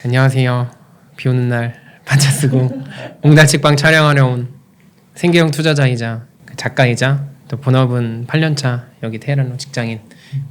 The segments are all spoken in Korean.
안녕하세요. 비 오는 날 반차 쓰고 옹달책방 촬영하러 온 생계형 투자자이자 작가이자 또 본업은 8년차 여기 테헤란로 직장인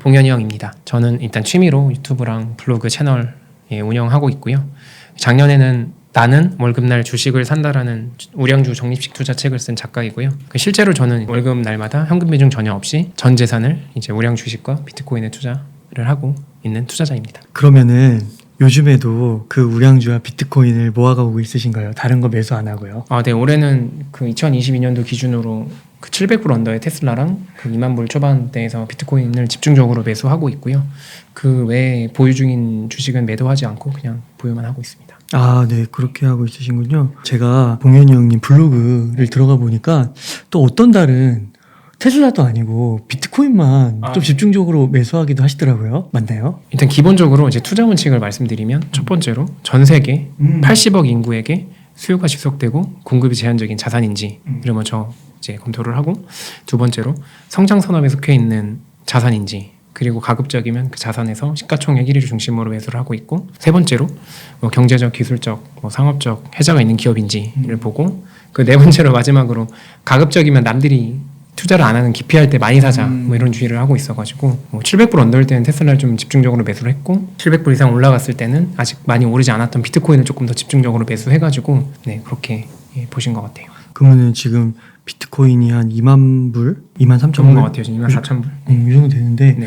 봉현이 형입니다. 저는 일단 취미로 유튜브랑 블로그 채널 운영하고 있고요. 작년에는 나는 월급날 주식을 산다라는 우량주 적립식 투자 책을 쓴 작가이고요. 실제로 저는 월급 날마다 현금 비중 전혀 없이 전 재산을 이제 우량 주식과 비트코인에 투자를 하고 있는 투자자입니다. 그러면은 요즘에도 그 우량주와 비트코인을 모아가고 있으신가요? 다른 거 매수 안 하고요? 네. 올해는 그 2022년도 기준으로 그 700불 언더의 테슬라랑 그 2만 불 초반대에서 비트코인을 집중적으로 매수하고 있고요. 그 외에 보유 중인 주식은 매도하지 않고 그냥 보유만 하고 있습니다. 네. 그렇게 하고 있으신군요. 제가 봉현이 형님 블로그를 들어가 보니까 또 어떤 달은 테슬라도 아니고 비트코인만 좀 집중적으로 매수하기도 하시더라고요. 맞나요? 일단 기본적으로 이제 투자 원칙을 말씀드리면 첫 번째로 전 세계 80억 인구에게 수요가 지속되고 공급이 제한적인 자산인지 이를 먼저 이제 검토를 하고, 두 번째로 성장 산업에 속해 있는 자산인지, 그리고 가급적이면 그 자산에서 시가총액 1위를 중심으로 매수를 하고 있고, 세 번째로 경제적, 기술적, 상업적 해자가 있는 기업인지를 보고, 그 네 번째로 마지막으로 가급적이면 남들이 투자를 안 하는 기피할 때 많이 사자 이런 주의를 하고 있어가지고 700불 언더일 때는 테슬라를 좀 집중적으로 매수를 했고, 700불 이상 올라갔을 때는 아직 많이 오르지 않았던 비트코인을 조금 더 집중적으로 매수해가지고 그렇게 보신 것 같아요. 그러면은 지금 비트코인이 한 2만 불? 2만 3천 불? 것 같아요. 지금 2만 4천 불. 이 정도 되는데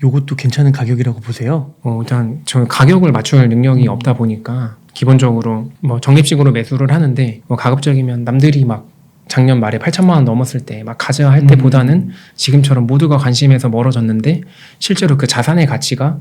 요것도 괜찮은 가격이라고 보세요? 일단 저 가격을 맞출 능력이 없다 보니까 기본적으로 적립식으로 매수를 하는데, 가급적이면 남들이 막 작년 말에 8천만 원 넘었을 때 막 가져야 할 때보다는 지금처럼 모두가 관심에서 멀어졌는데 실제로 그 자산의 가치가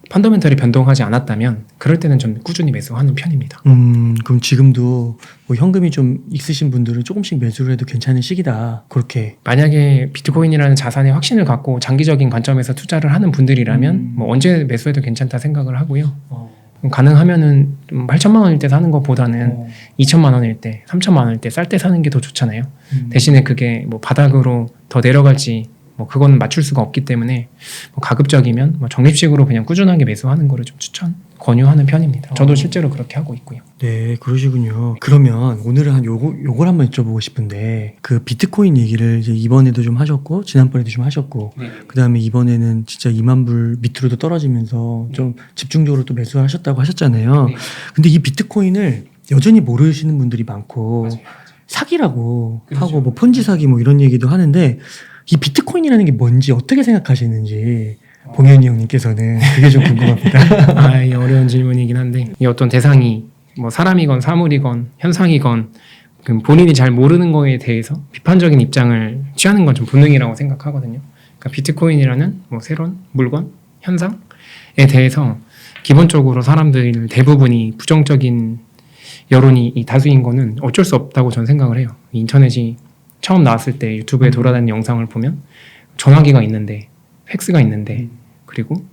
펀더멘털이 변동하지 않았다면 그럴 때는 좀 꾸준히 매수하는 편입니다. 그럼 지금도 현금이 좀 있으신 분들은 조금씩 매수를 해도 괜찮은 시기다, 그렇게? 만약에 비트코인이라는 자산에 확신을 갖고 장기적인 관점에서 투자를 하는 분들이라면 언제 매수해도 괜찮다 생각을 하고요. 가능하면은 8천만 원일 때 사는 것보다는 2천만 원일 때, 3천만 원일 때 쌀 때 사는 게 더 좋잖아요. 대신에 그게 바닥으로 더 내려갈지 그거는 맞출 수가 없기 때문에 가급적이면 적립식으로 그냥 꾸준하게 매수하는 거를 좀 권유하는 편입니다. 저도 실제로 그렇게 하고 있고요. 네, 그러시군요. 그러면 오늘은 한 요걸 한번 여쭤보고 싶은데, 그 비트코인 얘기를 이제 이번에도 좀 하셨고 지난번에도 좀 하셨고 그다음에 이번에는 진짜 2만 불 밑으로도 떨어지면서 좀 집중적으로 또 매수를 하셨다고 하셨잖아요. 근데 이 비트코인을 여전히 모르시는 분들이 많고 사기라고 하고 폰지 사기 이런 얘기도 하는데, 이 비트코인이라는 게 뭔지 어떻게 생각하시는지 봉현이 형님께서는 그게 좀 궁금합니다. 어려운 질문이긴 한데, 이 어떤 대상이 사람이건 사물이건 현상이건 본인이 잘 모르는 거에 대해서 비판적인 입장을 취하는 건 좀 본능이라고 생각하거든요. 그러니까 비트코인이라는 새로운 물건, 현상에 대해서 기본적으로 사람들 대부분이 부정적인 여론이 다수인 거는 어쩔 수 없다고 저는 생각을 해요. 인터넷이 처음 나왔을 때 유튜브에 돌아다니는 영상을 보면 전화기가 있는데, 팩스가 있는데, 그리고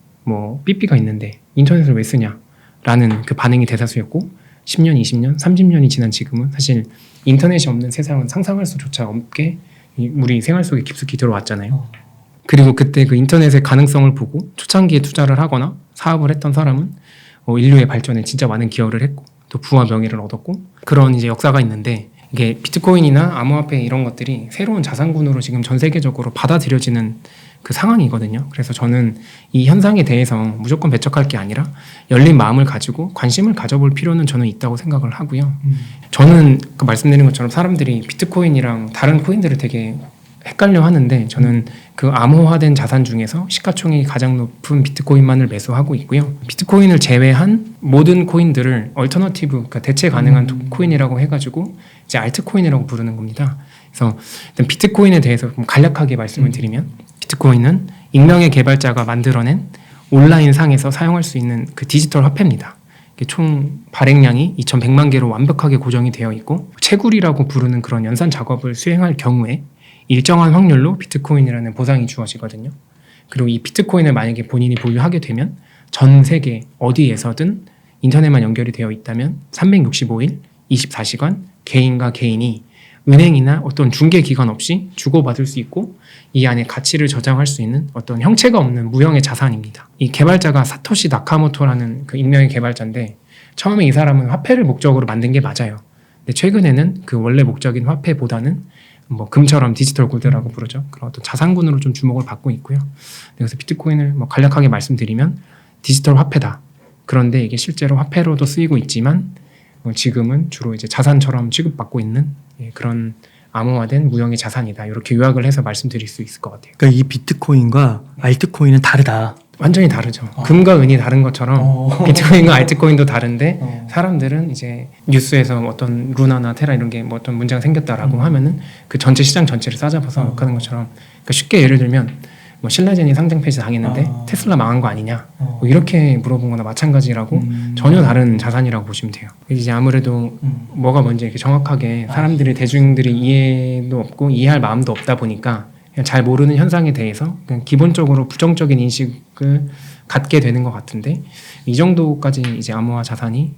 삐삐가 있는데 인터넷을 왜 쓰냐라는 그 반응이 대다수였고, 10년, 20년, 30년이 지난 지금은 사실 인터넷이 없는 세상은 상상할 수조차 없게 우리 생활 속에 깊숙이 들어왔잖아요. 그리고 그때 그 인터넷의 가능성을 보고 초창기에 투자를 하거나 사업을 했던 사람은 인류의 발전에 진짜 많은 기여를 했고 또 부와 명예를 얻었고, 그런 이제 역사가 있는데, 이게 비트코인이나 암호화폐 이런 것들이 새로운 자산군으로 지금 전 세계적으로 받아들여지는 그 상황이거든요. 그래서 저는 이 현상에 대해서 무조건 배척할 게 아니라 열린 마음을 가지고 관심을 가져볼 필요는 저는 있다고 생각을 하고요. 저는 말씀드린 것처럼 사람들이 비트코인이랑 다른 코인들을 되게 헷갈려 하는데, 저는 그 암호화된 자산 중에서 시가총액이 가장 높은 비트코인만을 매수하고 있고요. 비트코인을 제외한 모든 코인들을 얼터너티브, 그러니까 대체 가능한 코인이라고 해가지고 이제 알트코인이라고 부르는 겁니다. 그래서 일단 비트코인에 대해서 간략하게 말씀을 드리면, 비트코인은 익명의 개발자가 만들어낸 온라인 상에서 사용할 수 있는 그 디지털 화폐입니다. 총 발행량이 2,100만 개로 완벽하게 고정이 되어 있고, 채굴이라고 부르는 그런 연산 작업을 수행할 경우에 일정한 확률로 비트코인이라는 보상이 주어지거든요. 그리고 이 비트코인을 만약에 본인이 보유하게 되면 전 세계 어디에서든 인터넷만 연결이 되어 있다면 365일 24시간 개인과 개인이 은행이나 어떤 중개기관 없이 주고받을 수 있고, 이 안에 가치를 저장할 수 있는 어떤 형체가 없는 무형의 자산입니다. 이 개발자가 사토시 나카모토라는 그 익명의 개발자인데, 처음에 이 사람은 화폐를 목적으로 만든 게 맞아요. 근데 최근에는 그 원래 목적인 화폐보다는 뭐 금처럼 디지털 골드라고 부르죠. 그런 어떤 자산군으로 좀 주목을 받고 있고요. 그래서 비트코인을 뭐 간략하게 말씀드리면 디지털 화폐다. 그런데 이게 실제로 화폐로도 쓰이고 있지만 지금은 주로 이제 자산처럼 취급받고 있는 그런 암호화된 무형의 자산이다. 이렇게 요약을 해서 말씀드릴 수 있을 것 같아요. 그러니까 이 비트코인과 알트코인은 다르다. 완전히 다르죠. 금과 은이 다른 것처럼 비트코인과 알트코인도 다른데 사람들은 이제 뉴스에서 어떤 루나나 테라 이런 게 뭐 어떤 문제가 생겼다라고 하면은 그 전체 시장 전체를 싸잡아서 욕하는 것처럼, 그러니까 쉽게 예를 들면 뭐 신라젠이 상장 폐지 당했는데 테슬라 망한 거 아니냐 뭐 이렇게 물어본 거나 마찬가지라고 전혀 다른 자산이라고 보시면 돼요. 이제 아무래도 뭐가 뭔지 이렇게 정확하게 사람들이 대중들이 이해도 없고 이해할 마음도 없다 보니까 그냥 잘 모르는 현상에 대해서 그냥 기본적으로 부정적인 인식을 갖게 되는 것 같은데, 이 정도까지 이제 암호화 자산이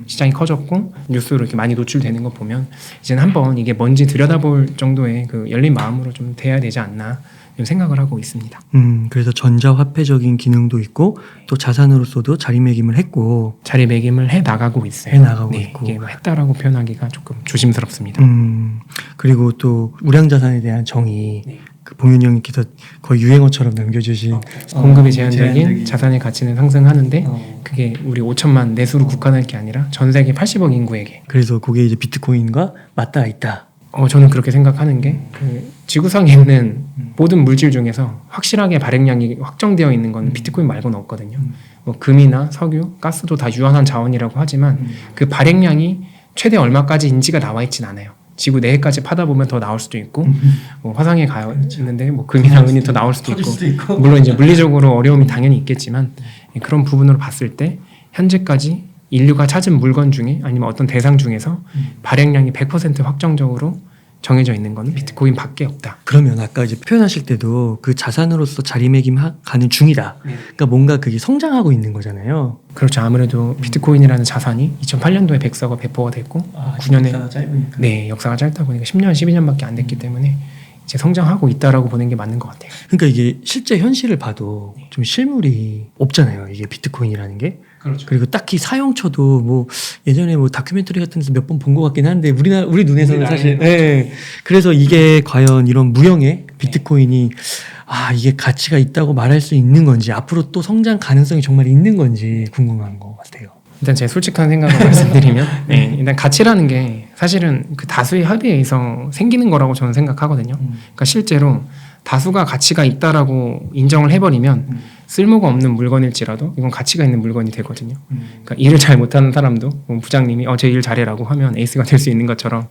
시장이 커졌고 뉴스로 이렇게 많이 노출되는 거 보면 이제는 한번 이게 뭔지 들여다볼 정도의 그 열린 마음으로 좀 돼야 되지 않나 좀 생각을 하고 있습니다. 그래서 전자화폐적인 기능도 있고 또 자산으로서도 자리매김을 했고 자리매김을 해 나가고 있어요. 해 나가고 있고. 이게 뭐 했다라고 표현하기가 조금 조심스럽습니다. 그리고 또 우량자산에 대한 정의, 그 봉윤 형님께서 거의 유행어처럼 남겨주신 공급이 제한적인 자산의 가치는 상승하는데 그게 우리 5천만 내수로 국한할 게 아니라 전 세계 80억 인구에게. 그래서 그게 이제 비트코인과 맞닿아 있다. 저는 그렇게 생각하는 게 그 지구상에 있는 모든 물질 중에서 확실하게 발행량이 확정되어 있는 건 비트코인 말고는 없거든요. 뭐 금이나 석유, 가스도 다 유한한 자원이라고 하지만 그 발행량이 최대 얼마까지인지가 나와 있진 않아요. 지구 내에까지 파다 보면 더 나올 수도 있고, 뭐 화성에 가 있는데 뭐 금이나 은이 더 나올 수도 있고, 물론 이제 물리적으로 어려움이 당연히 있겠지만 그런 부분으로 봤을 때 현재까지 인류가 찾은 물건 중에 아니면 어떤 대상 중에서 발행량이 100% 확정적으로 정해져 있는 건 비트코인 밖에 없다. 그러면 아까 이제 표현하실 때도 그 자산으로서 자리매김 가는 중이다. 그러니까 뭔가 그게 성장하고 있는 거잖아요. 그렇죠. 아무래도 비트코인이라는 자산이 2008년도에 백서가 배포가 됐고 9년에 역사가 짧으니까. 네, 역사가 짧다 보니까 10년, 12년밖에 안 됐기 때문에 이제 성장하고 있다라고 보는 게 맞는 것 같아요. 그러니까 이게 실제 현실을 봐도 좀 실물이 없잖아요. 이게 비트코인이라는 게. 그렇죠. 그리고 딱히 사용처도 뭐 예전에 뭐 다큐멘터리 같은 데서 몇 번 본 것 같긴 한데 우리 눈에서는 사실 그래서 이게 과연 이런 무형의 비트코인이 이게 가치가 있다고 말할 수 있는 건지 앞으로 또 성장 가능성이 정말 있는 건지 궁금한 것 같아요. 일단 제 솔직한 생각을 말씀드리면 일단 가치라는 게 사실은 그 다수의 합의에 의해서 생기는 거라고 저는 생각하거든요. 그러니까 실제로 다수가 가치가 있다라고 인정을 해버리면 쓸모가 없는 물건일지라도 이건 가치가 있는 물건이 되거든요. 그러니까 일을 잘 못하는 사람도 뭐 부장님이 제 일 잘해라고 하면 에이스가 될 수 있는 것처럼,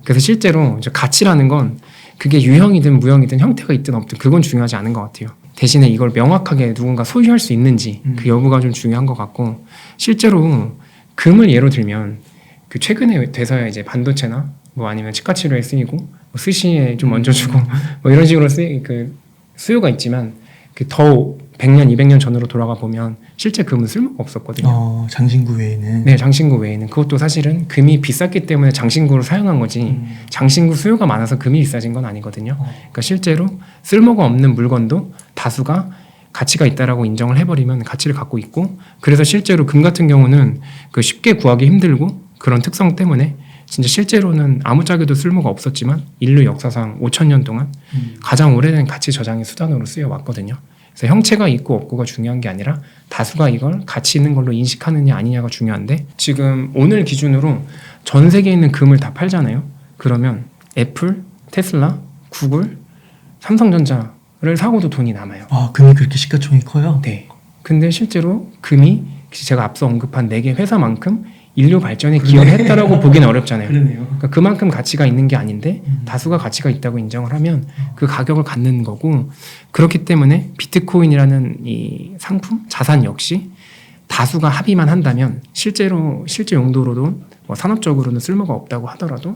그래서 실제로 이제 가치라는 건 그게 유형이든 무형이든 형태가 있든 없든 그건 중요하지 않은 것 같아요. 대신에 이걸 명확하게 누군가 소유할 수 있는지 그 여부가 좀 중요한 것 같고, 실제로 금을 예로 들면 그 최근에 돼서야 이제 반도체나 뭐 아니면 치과 치료에 쓰이고 뭐 스시에 좀 얹어주고 뭐 이런 식으로 그 수요가 있지만 그 더 100년, 200년 전으로 돌아가 보면 실제 금은 쓸모가 없었거든요. 장신구 외에는. 네, 장신구 외에는. 그것도 사실은 금이 비쌌기 때문에 장신구를 사용한 거지 장신구 수요가 많아서 금이 비싸진 건 아니거든요. 그러니까 실제로 쓸모가 없는 물건도 다수가 가치가 있다라고 인정을 해버리면 가치를 갖고 있고, 그래서 실제로 금 같은 경우는 그 쉽게 구하기 힘들고 그런 특성 때문에 진짜 실제로는 아무짝에도 쓸모가 없었지만 인류 역사상 5,000년 동안 가장 오래된 가치 저장의 수단으로 쓰여왔거든요. 그래서 형체가 있고 없고가 중요한 게 아니라 다수가 이걸 가치 있는 걸로 인식하느냐 아니냐가 중요한데, 지금 오늘 기준으로 전 세계에 있는 금을 다 팔잖아요. 그러면 애플, 테슬라, 구글, 삼성전자를 사고도 돈이 남아요. 금이 그렇게 시가총이 커요? 네. 근데 실제로 금이 제가 앞서 언급한 4개 회사만큼 인류 발전에 기여를 했다라고 보기는 어렵잖아요. 그러니까 그만큼 가치가 있는 게 아닌데 다수가 가치가 있다고 인정을 하면 그 가격을 갖는 거고, 그렇기 때문에 비트코인이라는 이 상품, 자산 역시 다수가 합의만 한다면 실제 용도로도 뭐 산업적으로는 쓸모가 없다고 하더라도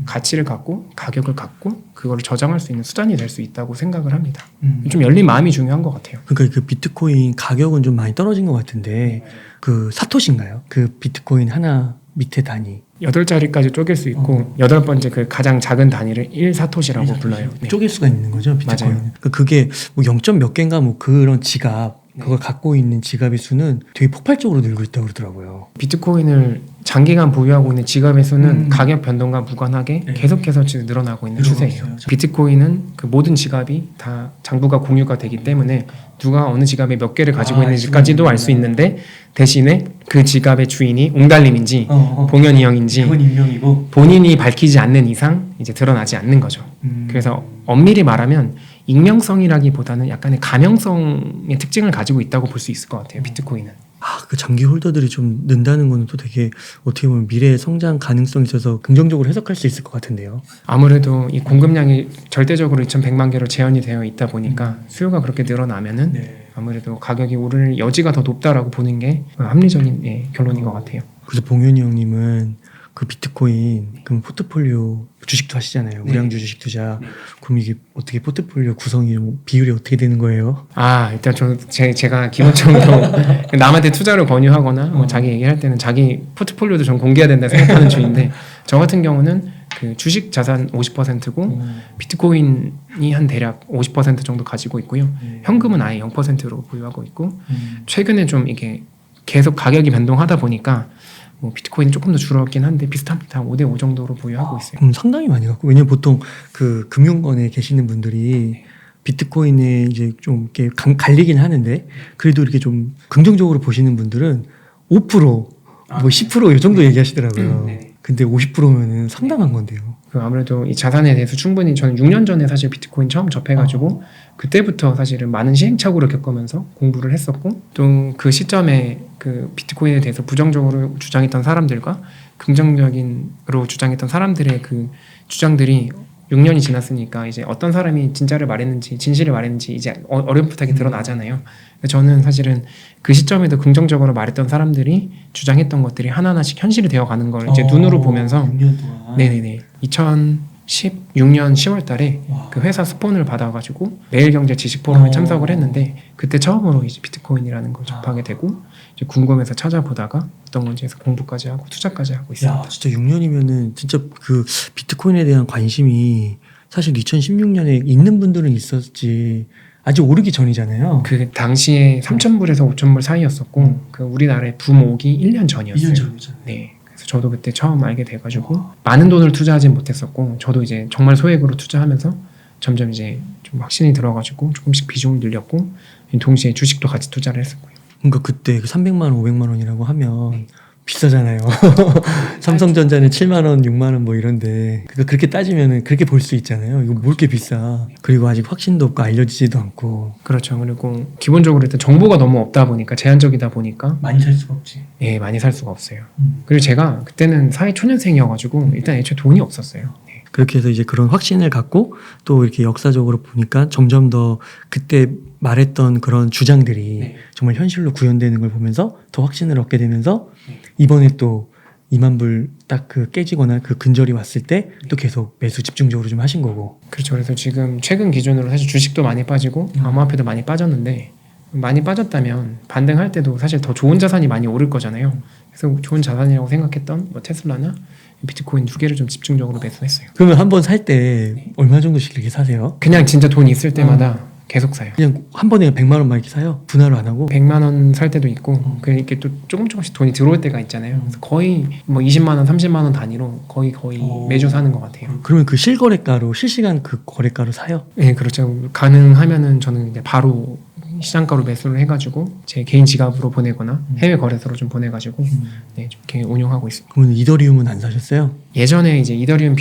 가치를 갖고 가격을 갖고 그걸 저장할 수 있는 수단이 될 수 있다고 생각을 합니다. 좀 열린 마음이 중요한 것 같아요. 그러니까 그 비트코인 가격은 좀 많이 떨어진 것 같은데 그 사토시인가요? 그 비트코인 하나 밑에 단위 8자리까지 쪼갤 수 있고 8번째 그 가장 작은 단위를 1사토시라고 불러요. 네. 쪼갤 수가 있는 거죠, 비트코인. 맞아요. 그러니까 그게 뭐 0점 몇 개인가 뭐 그런 지갑 그걸 갖고 있는 지갑의 수는 되게 폭발적으로 늘고 있다고 그러더라고요. 비트코인을 장기간 보유하고 있는 지갑의 수는 가격 변동과 무관하게 네. 계속해서 지금 늘어나고 있는 늘어나고 추세예요. 있어요. 비트코인은 그 모든 지갑이 다 장부가 공유가 되기 때문에 누가 어느 지갑에 몇 개를 가지고 있는지까지도 알 수 있는데, 대신에 그 지갑의 주인이 옹달림인지 봉현이 형인지 그건 익명이고. 본인이 밝히지 않는 이상 이제 드러나지 않는 거죠. 그래서 엄밀히 말하면 익명성이라기보다는 약간의 가명성의 특징을 가지고 있다고 볼 수 있을 것 같아요. 비트코인은. 그 장기 홀더들이 좀 는다는 거는 또 되게 어떻게 보면 미래의 성장 가능성이 있어서 긍정적으로 해석할 수 있을 것 같은데요. 아무래도 이 공급량이 절대적으로 2,100만 개로 제한이 되어 있다 보니까 수요가 그렇게 늘어나면은 아무래도 가격이 오를 여지가 더 높다라고 보는 게 합리적인 결론인 것 같아요. 그래서 봉현이 형님은 그 비트코인 그럼 포트폴리오 주식도 하시잖아요. 우량주 주식 투자. 그럼 이게 어떻게 포트폴리오 구성이 비율이 어떻게 되는 거예요? 일단 제가 기본적으로 남한테 투자를 권유하거나 뭐 자기 얘기할 때는 자기 포트폴리오도 좀 공개해야 된다 생각하는 주의인데, 저 같은 경우는 그 주식 자산 50%고 비트코인이 한 대략 50% 정도 가지고 있고요. 현금은 아예 0%로 보유하고 있고, 최근에 좀 이게 계속 가격이 변동하다 보니까 뭐 비트코인이 조금 더 줄었긴 한데 비슷합니다. 5대5 정도로 보유하고 있어요. 상당히 많이 갖고. 왜냐면 보통 그 금융권에 계시는 분들이 비트코인에 이제 좀 이렇게 갈리긴 하는데, 그래도 이렇게 좀 긍정적으로 보시는 분들은 5%, 뭐 10% 이 정도 얘기하시더라고요. 근데 50%면은 상당한 건데요. 아무래도 이 자산에 대해서 충분히, 저는 6년 전에 사실 비트코인 처음 접해가지고 그때부터 사실은 많은 시행착오를 겪으면서 공부를 했었고, 또 그 시점에 그 비트코인에 대해서 부정적으로 주장했던 사람들과 긍정적인으로 주장했던 사람들의 그 주장들이 6년이 지났으니까 이제 어떤 사람이 진짜를 말했는지 진실을 말했는지 이제 어렴풋하게 드러나잖아요. 저는 사실은 그 시점에도 긍정적으로 말했던 사람들이 주장했던 것들이 하나하나씩 현실이 되어가는 걸 이제 눈으로 보면서 6년 동안. 2016년 10월 달에 그 회사 스폰을 받아가지고 매일경제 지식 포럼에 참석을 했는데, 그때 처음으로 이제 비트코인이라는 걸 접하게 되고 이제 궁금해서 찾아보다가 어떤 건지 해서 공부까지 하고 투자까지 하고 있습니다. 야, 진짜 6년이면은 진짜 그 비트코인에 대한 관심이 사실 2016년에 있는 분들은 있었지 아직 오르기 전이잖아요. 그 당시에 3,000불에서 5,000불 사이였었고 그 우리나라의 붐 오기 1년 전이었어요. 2년 전이잖아요. 네. 그래서 저도 그때 처음 알게 돼가지고 많은 돈을 투자하진 못했었고, 저도 이제 정말 소액으로 투자하면서 점점 이제 좀 확신이 들어가지고 조금씩 비중을 늘렸고, 동시에 주식도 같이 투자를 했었고요. 그러니까 그때 그 300만 원, 500만 원이라고 하면 비싸잖아요. 삼성전자는 7만 원, 6만 원 뭐 이런데, 그러니까 그렇게 따지면은 그렇게 볼 수 있잖아요. 이거 뭘 이렇게 비싸. 그리고 아직 확신도 없고 알려지지도 않고. 그렇죠. 그리고 기본적으로 일단 정보가 너무 없다 보니까, 제한적이다 보니까 많이 살 수가 없지. 예, 많이 살 수가 없어요. 그리고 제가 그때는 사회 초년생이어가지고 일단 애초에 돈이 없었어요. 네. 그렇게 해서 이제 그런 확신을 갖고 또 이렇게 역사적으로 보니까 점점 더 그때 말했던 그런 주장들이 정말 현실로 구현되는 걸 보면서 더 확신을 얻게 되면서 이번에 또 2만 불 딱 그 깨지거나 그 근절이 왔을 때 또 계속 매수 집중적으로 좀 하신 거고. 그렇죠. 그래서 지금 최근 기준으로 사실 주식도 많이 빠지고 암호화폐도 많이 빠졌는데, 많이 빠졌다면 반등할 때도 사실 더 좋은 자산이 많이 오를 거잖아요. 그래서 좋은 자산이라고 생각했던 뭐 테슬라나 비트코인 2개를 좀 집중적으로 매수했어요. 그러면 한 번 살 때 얼마 정도씩 이렇게 사세요? 그냥 진짜 돈 있을 때마다 계속 사요. 그냥 한 번에 100만 원만 이렇게 사요? 분할을 안 하고? 100만 원 살 때도 있고, 이렇게 또 조금씩 돈이 들어올 때가 있잖아요. 그래서 거의 뭐 20만 원, 30만 원 단위로 거의 매주 사는 것 같아요. 그러면 그 실거래가로 실시간 그 거래가로 사요? 네, 그렇죠. 가능하면은 저는 이제 바로 시장가로 매수를 해가지고 제 개인 지갑으로 보내거나 해외 거래소로 좀 보내가지고 네, 좀 이렇게 운용하고 있습니다. 그러면 이더리움은 안 사셨어요? 예전에 이제 이더리움을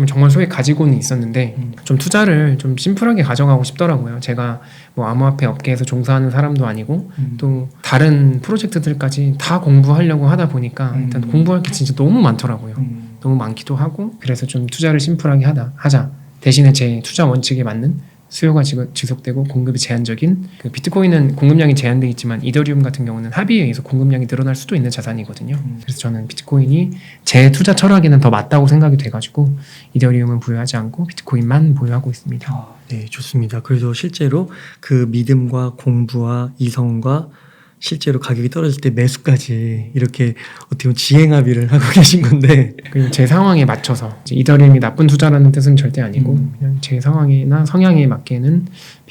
정말 소액 가지고는 있었는데 좀 투자를 좀 심플하게 가져가고 싶더라고요. 제가 뭐 암호화폐 업계에서 종사하는 사람도 아니고 또 다른 프로젝트들까지 다 공부하려고 하다 보니까 일단 공부할 게 진짜 너무 많더라고요. 너무 많기도 하고, 그래서 좀 투자를 심플하게 하자. 대신에 제 투자 원칙에 맞는 수요가 지속되고 공급이 제한적인, 그 비트코인은 공급량이 제한되어 있지만 이더리움 같은 경우는 합의에 의해서 공급량이 늘어날 수도 있는 자산이거든요. 그래서 저는 비트코인이 제 투자 철학에는 더 맞다고 생각이 돼가지고 이더리움은 보유하지 않고 비트코인만 보유하고 있습니다. 네, 좋습니다. 그래서 실제로 그 믿음과 공부와 이성과 실제로 가격이 떨어질 때 매수까지 이렇게 어떻게 보면 지행합의를 하고 계신 건데, 그리고 제 상황에 맞춰서, 이더리움이 나쁜 투자라는 뜻은 절대 아니고 그냥 제 상황이나 성향에 맞게는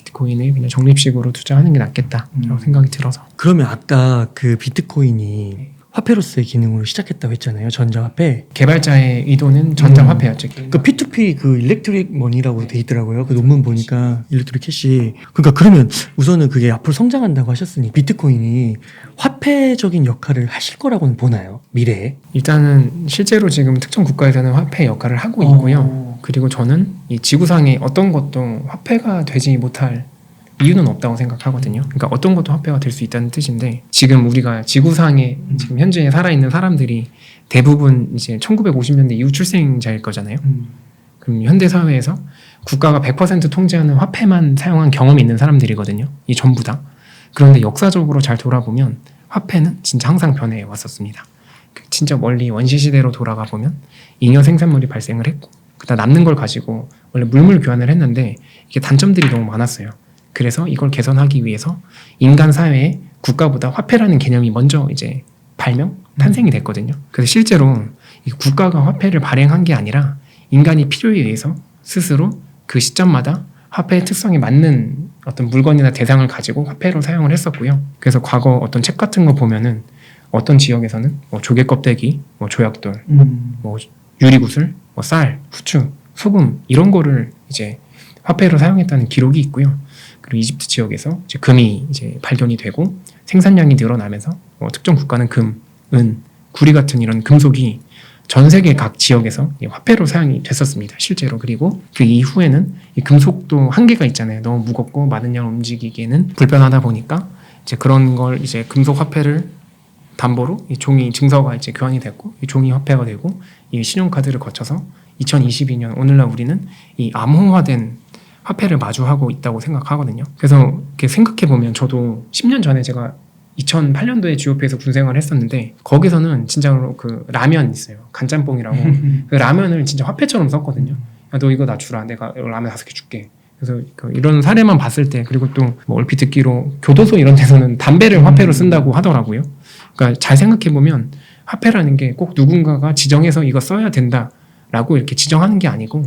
비트코인을 그냥 적립식으로 투자하는 게 낫겠다라고 생각이 들어서. 그러면 아까 그 비트코인이 화폐로서의 기능으로 시작했다고 했잖아요. 전자화폐. 개발자의 의도는 전자화폐였죠. 그 P2P 그 일렉트릭 머니라고 돼 있더라고요. 그 논문 보니까 일렉트릭 캐시. 그러니까 그러면 우선은 그게 앞으로 성장한다고 하셨으니 비트코인이 화폐적인 역할을 하실 거라고는 보나요? 미래에? 일단은 실제로 지금 특정 국가에서는 화폐 역할을 하고 있고요. 그리고 저는 이 지구상의 어떤 것도 화폐가 되지 못할 이유는 없다고 생각하거든요. 그러니까 어떤 것도 화폐가 될 수 있다는 뜻인데, 지금 우리가 지구상에 지금 현재 살아있는 사람들이 대부분 이제 1950년대 이후 출생자일 거잖아요. 그럼 현대 사회에서 국가가 100% 통제하는 화폐만 사용한 경험이 있는 사람들이거든요. 이 전부 다. 그런데 역사적으로 잘 돌아보면 화폐는 진짜 항상 변해 왔었습니다. 진짜 멀리 원시시대로 돌아가 보면 잉여 생산물이 발생을 했고, 그다음 남는 걸 가지고 원래 물물 교환을 했는데 이게 단점들이 너무 많았어요. 그래서 이걸 개선하기 위해서 인간 사회에 국가보다 화폐라는 개념이 먼저 이제 탄생이 됐거든요. 그래서 실제로 이 국가가 화폐를 발행한 게 아니라 인간이 필요에 의해서 스스로 그 시점마다 화폐의 특성에 맞는 어떤 물건이나 대상을 가지고 화폐로 사용을 했었고요. 그래서 과거 어떤 책 같은 거 보면은 어떤 지역에서는 뭐 조개 껍데기, 뭐 조약돌, 뭐 유리구슬, 뭐 쌀, 후추, 소금 이런 거를 이제 화폐로 사용했다는 기록이 있고요. 그리고 이집트 지역에서 이제 금이 이제 발견이 되고 생산량이 늘어나면서 특정 국가는 금, 은, 구리 같은 이런 금속이 전 세계 각 지역에서 화폐로 사용이 됐었습니다. 실제로. 그리고 그 이후에는 이 금속도 한계가 있잖아요. 너무 무겁고 많은 양을 움직이기에는 불편하다 보니까 이제 그런 걸 이제 금속 화폐를 담보로 이 종이 증서가 이제 교환이 됐고 이 종이 화폐가 되고 이 신용카드를 거쳐서 2022년 오늘날 우리는 이 암호화된 화폐를 마주하고 있다고 생각하거든요. 그래서 이렇게 생각해보면 저도 10년 전에 제가 2008년도에 GOP에서 군생활을 했었는데 거기서는 진짜로 그 라면 있어요. 간짬뽕이라고. 그 라면을 진짜 화폐처럼 썼거든요. 야, 너 이거 나 주라. 내가 라면 5개 줄게. 그래서 이런 사례만 봤을 때 그리고 또 뭐 얼핏 듣기로 교도소 이런 데서는 담배를 화폐로 쓴다고 하더라고요. 그러니까 잘 생각해보면 화폐라는 게 꼭 누군가가 지정해서 이거 써야 된다라고 이렇게 지정하는 게 아니고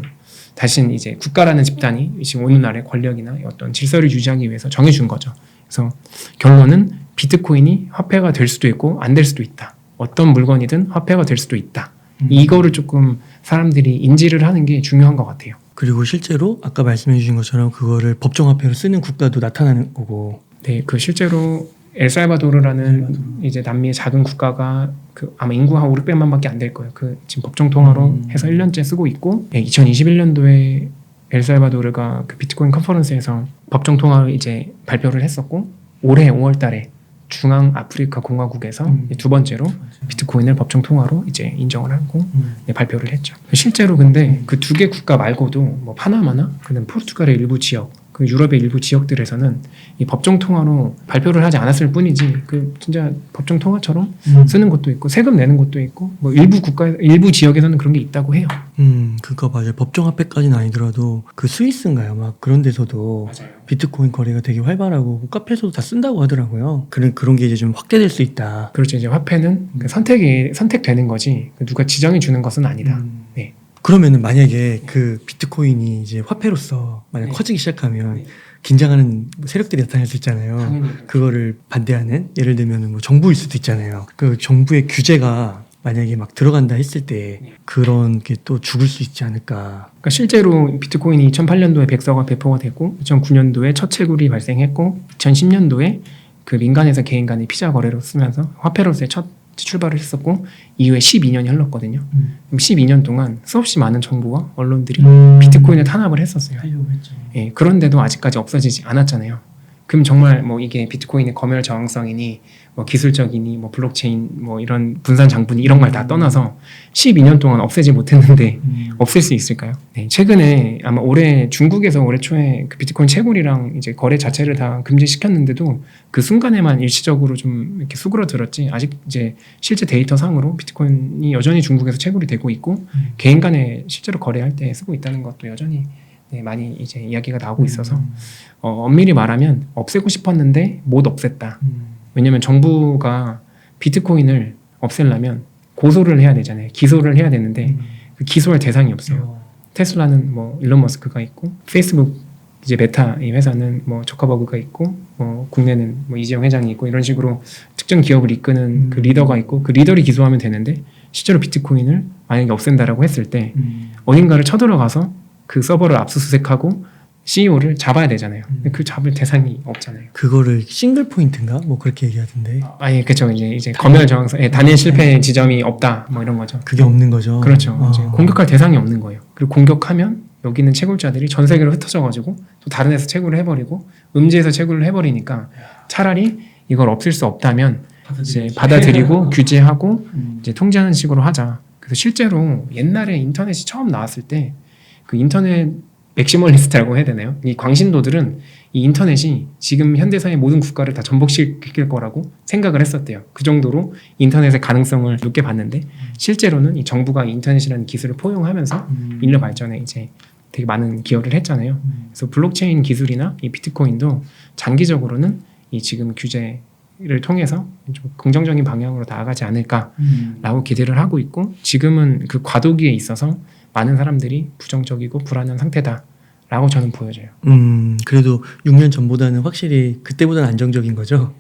다신 이제 국가라는 집단이 지금 오늘날의 권력이나 어떤 질서를 유지하기 위해서 정해준 거죠. 그래서 결론은 비트코인이 화폐가 될 수도 있고 안 될 수도 있다. 어떤 물건이든 화폐가 될 수도 있다. 이거를 조금 사람들이 인지를 하는 게 중요한 것 같아요. 그리고 실제로 아까 말씀해 주신 것처럼 그거를 법정화폐로 쓰는 국가도 나타나는 거고. 네, 그 실제로 엘살바도르라는 이제 남미의 작은 국가가 그 아마 인구가 한 500~600만밖에 안 될 거예요. 그 지금 법정 통화로 해서 1년째 쓰고 있고, 2021년도에 엘살바도르가 그 비트코인 컨퍼런스에서 법정 통화를 이제 발표를 했었고, 올해 5월달에 중앙 아프리카 공화국에서 두 번째로 비트코인을 법정 통화로 이제 인정을 하고 발표를 했죠. 실제로 근데 그 두 개 국가 말고도 뭐 파나마나 그다음 포르투갈의 일부 지역, 그 유럽의 일부 지역들에서는 이 법정 통화로 발표를 하지 않았을 뿐이지 그 진짜 법정 통화처럼 쓰는 것도 있고 세금 내는 것도 있고 뭐 일부 지역에서는 그런 게 있다고 해요. 그거 맞아요. 법정화폐까지는 아니더라도 그 스위스인가요? 막 그런 데서도 맞아요. 비트코인 거래가 되게 활발하고 카페에서도 다 쓴다고 하더라고요. 그런 게 이제 좀 확대될 수 있다. 그렇죠. 이제 화폐는 그 선택되는 거지 누가 지정해 주는 것은 아니다. 네. 그러면은 만약에 그 비트코인이 이제 화폐로서 만약 커지기 시작하면 긴장하는 세력들이 나타날 수 있잖아요. 당연히. 그거를 반대하는 예를 들면 뭐 정부일 수도 있잖아요. 그 정부의 규제가 만약에 막 들어간다 했을 때 그런 게 또 죽을 수 있지 않을까. 그러니까 실제로 비트코인이 2008년도에 백서가 배포가 됐고 2009년도에 첫 채굴이 발생했고 2010년도에 그 민간에서 개인 간의 피자 거래로 쓰면서 화폐로서의 첫 출발을 했었고 이후에 12년이 흘렀거든요. 그럼 12년 동안 수없이 많은 정부와 언론들이 비트코인을 탄압을 했었어요. 예, 그런데도 아직까지 없어지지 않았잖아요. 그럼 정말 뭐 이게 비트코인의 검열 저항성이니 뭐 기술적이니 뭐 블록체인 뭐 이런 분산 장분이 이런 걸 다 떠나서 12년 동안 없애지 못했는데 없앨 수 있을까요? 네, 최근에 아마 올해 중국에서 올해 초에 그 비트코인 채굴이랑 이제 거래 자체를 다 금지시켰는데도 그 순간에만 일시적으로 좀 이렇게 수그러들었지 아직 이제 실제 데이터 상으로 비트코인이 여전히 중국에서 채굴이 되고 있고 개인 간에 실제로 거래할 때 쓰고 있다는 것도 여전히 네, 많이 이제 이야기가 나오고 있어서 엄밀히 말하면 없애고 싶었는데 못 없앴다. 왜냐면 정부가 비트코인을 없애려면 고소를 해야 되잖아요. 기소를 해야 되는데 그 기소할 대상이 없어요. 테슬라는 뭐 일론 머스크가 있고 페이스북 이제 메타 이 회사는 뭐 저커버그가 있고 뭐 국내는 뭐 이재용 회장이 있고 이런 식으로 특정 기업을 이끄는 그 리더가 있고 그 리더를 기소하면 되는데 실제로 비트코인을 만약에 없앤다라고 했을 때 어딘가를 쳐들어가서 그 서버를 압수수색하고 CEO를 잡아야 되잖아요. 근데 그 잡을 대상이 없잖아요. 그거를 싱글 포인트인가? 뭐 그렇게 얘기하던데. 아니 그렇죠. 이제 검열 정황서 단일 실패 지점이 없다 뭐 이런 거죠. 그게 없는 거죠. 그렇죠. 이제 공격할 대상이 없는 거예요. 그리고 공격하면 여기 있는 채굴자들이 전 세계로 흩어져가지고 또 다른 데서 채굴을 해버리고 음지에서 채굴을 해버리니까 차라리 이걸 없앨 수 없다면 이제 받아들이고 규제하고 이제 통제하는 식으로 하자. 그래서 실제로 옛날에 인터넷이 처음 나왔을 때 그 인터넷 맥시멀리스트라고 해야 되나요? 이 광신도들은 이 인터넷이 지금 현대사의 모든 국가를 다 전복시킬 거라고 생각을 했었대요. 그 정도로 인터넷의 가능성을 높게 봤는데 실제로는 이 정부가 인터넷이라는 기술을 포용하면서 인류 발전에 이제 되게 많은 기여를 했잖아요. 그래서 블록체인 기술이나 이 비트코인도 장기적으로는 이 지금 규제를 통해서 좀 긍정적인 방향으로 나아가지 않을까라고 기대를 하고 있고 지금은 그 과도기에 있어서 많은 사람들이 부정적이고 불안한 상태다라고 저는 보여져요. 그래도 6년 전보다는 확실히 그때보다는 안정적인 거죠.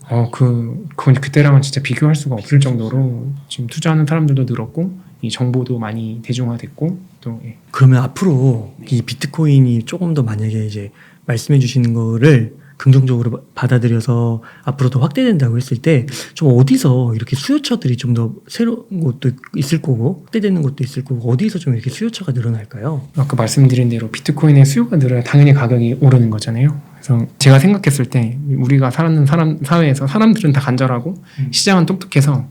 그때랑은 진짜 비교할 수가 없을 정도로 지금 투자하는 사람들도 늘었고 이 정보도 많이 대중화됐고 또 예. 그러면 앞으로 이 비트코인이 조금 더 만약에 이제 말씀해 주시는 거를 긍정적으로 받아들여서 앞으로 더 확대된다고 했을 때 좀 어디서 이렇게 수요처들이 좀 더 새로운 것도 있을 거고 확대되는 것도 있을 거고 어디서 좀 이렇게 수요처가 늘어날까요? 아까 말씀드린 대로 비트코인의 수요가 늘어야 당연히 가격이 오르는 거잖아요. 그래서 제가 생각했을 때 우리가 사는 사회에서 사람들은 다 간절하고 시장은 똑똑해서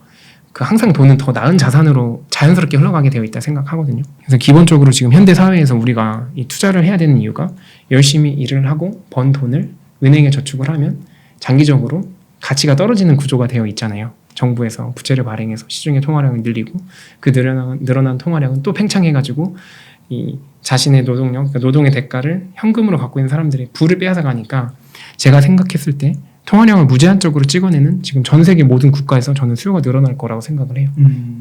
그 항상 돈은 더 나은 자산으로 자연스럽게 흘러가게 되어 있다 생각하거든요. 그래서 기본적으로 지금 현대 사회에서 우리가 이 투자를 해야 되는 이유가 열심히 일을 하고 번 돈을 은행에 저축을 하면 장기적으로 가치가 떨어지는 구조가 되어 있잖아요. 정부에서 부채를 발행해서 시중의 통화량을 늘리고 그 늘어난 통화량은 또 팽창해가지고 이 자신의 노동력, 그러니까 노동의 대가를 현금으로 갖고 있는 사람들의 부를 빼앗아 가니까 제가 생각했을 때 통화량을 무제한적으로 찍어내는 지금 전 세계 모든 국가에서 저는 수요가 늘어날 거라고 생각을 해요.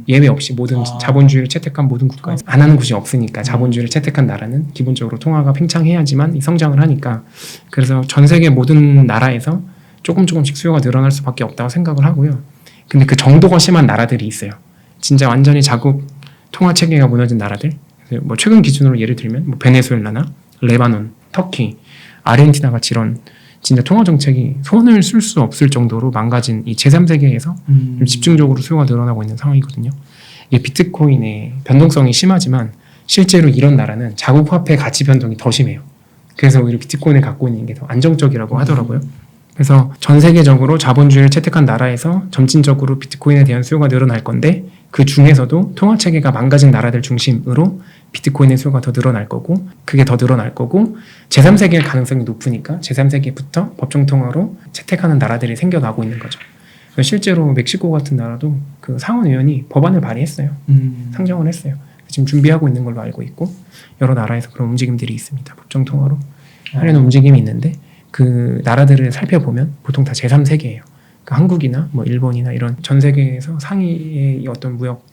예외 없이 모든 자본주의를 채택한 모든 국가에서 안 하는 곳이 없으니까 자본주의를 채택한 나라는 기본적으로 통화가 팽창해야지만 성장을 하니까 그래서 전 세계 모든 나라에서 조금씩 수요가 늘어날 수밖에 없다고 생각을 하고요. 근데 그 정도가 심한 나라들이 있어요. 진짜 완전히 자국 통화 체계가 무너진 나라들. 뭐 최근 기준으로 예를 들면 뭐 베네수엘라나 레바논, 터키, 아르헨티나 같이 이런 진짜 통화 정책이 손을 쓸 수 없을 정도로 망가진 이 제3세계에서 좀 집중적으로 수요가 늘어나고 있는 상황이거든요. 이게 비트코인의 변동성이 심하지만 실제로 이런 나라는 자국 화폐 가치 변동이 더 심해요. 그래서 오히려 비트코인을 갖고 있는 게 더 안정적이라고 하더라고요. 그래서 전 세계적으로 자본주의를 채택한 나라에서 점진적으로 비트코인에 대한 수요가 늘어날 건데 그 중에서도 통화 체계가 망가진 나라들 중심으로 비트코인의 수요가 더 늘어날 거고 그게 더 늘어날 거고 제3세계일 가능성이 높으니까 제3세계부터 법정통화로 채택하는 나라들이 생겨나고 있는 거죠. 실제로 멕시코 같은 나라도 그 상원의원이 법안을 발의했어요. 상정을 했어요. 지금 준비하고 있는 걸로 알고 있고 여러 나라에서 그런 움직임들이 있습니다. 법정통화로 하려는 움직임이 있는데 그 나라들을 살펴보면 보통 다 제3세계예요. 그러니까 한국이나 뭐 일본이나 이런 전 세계에서 상위의 어떤 무역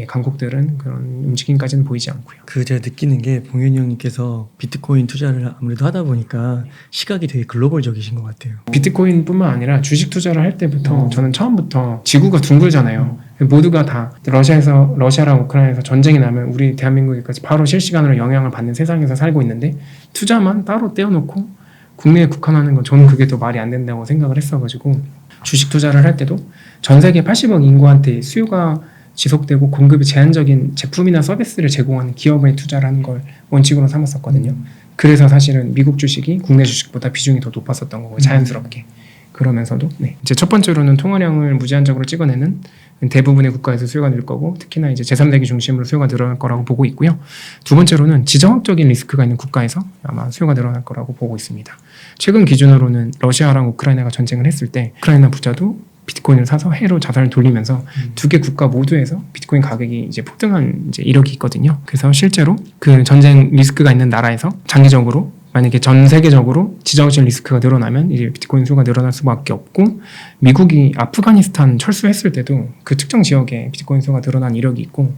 강국들은 그런 움직임까지는 보이지 않고요. 제가 느끼는 게 봉현이 형님께서 비트코인 투자를 아무래도 하다 보니까 시각이 되게 글로벌적이신 것 같아요. 비트코인뿐만 아니라 주식 투자를 할 때부터 저는 처음부터 지구가 둥글잖아요. 모두가 다 러시아랑 우크라이나에서 전쟁이 나면 우리 대한민국에까지 바로 실시간으로 영향을 받는 세상에서 살고 있는데 투자만 따로 떼어놓고 국내에 국한하는 건 저는 그게 더 말이 안 된다고 생각을 했어가지고 주식 투자를 할 때도 전 세계 80억 인구한테 수요가 지속되고 공급이 제한적인 제품이나 서비스를 제공하는 기업에 투자를 하는 걸 원칙으로 삼았었거든요. 그래서 사실은 미국 주식이 국내 주식보다 비중이 더 높았었던 거고 자연스럽게. 그러면서도 이제 첫 번째로는 통화량을 무제한적으로 찍어내는 대부분의 국가에서 수요가 늘 거고 특히나 이제 제3세계 중심으로 수요가 늘어날 거라고 보고 있고요. 두 번째로는 지정학적인 리스크가 있는 국가에서 아마 수요가 늘어날 거라고 보고 있습니다. 최근 기준으로는 러시아랑 우크라이나가 전쟁을 했을 때 우크라이나 부자도 비트코인을 사서 해로 자산을 돌리면서 두 개 국가 모두에서 비트코인 가격이 이제 폭등한 이제 이력이 있거든요. 그래서 실제로 그 전쟁 리스크가 있는 나라에서 장기적으로 만약에 전 세계적으로 지정학적 리스크가 늘어나면 이제 비트코인 수요가 늘어날 수밖에 없고, 미국이 아프가니스탄 철수했을 때도 그 특정 지역에 비트코인 수요가 늘어난 이력이 있고,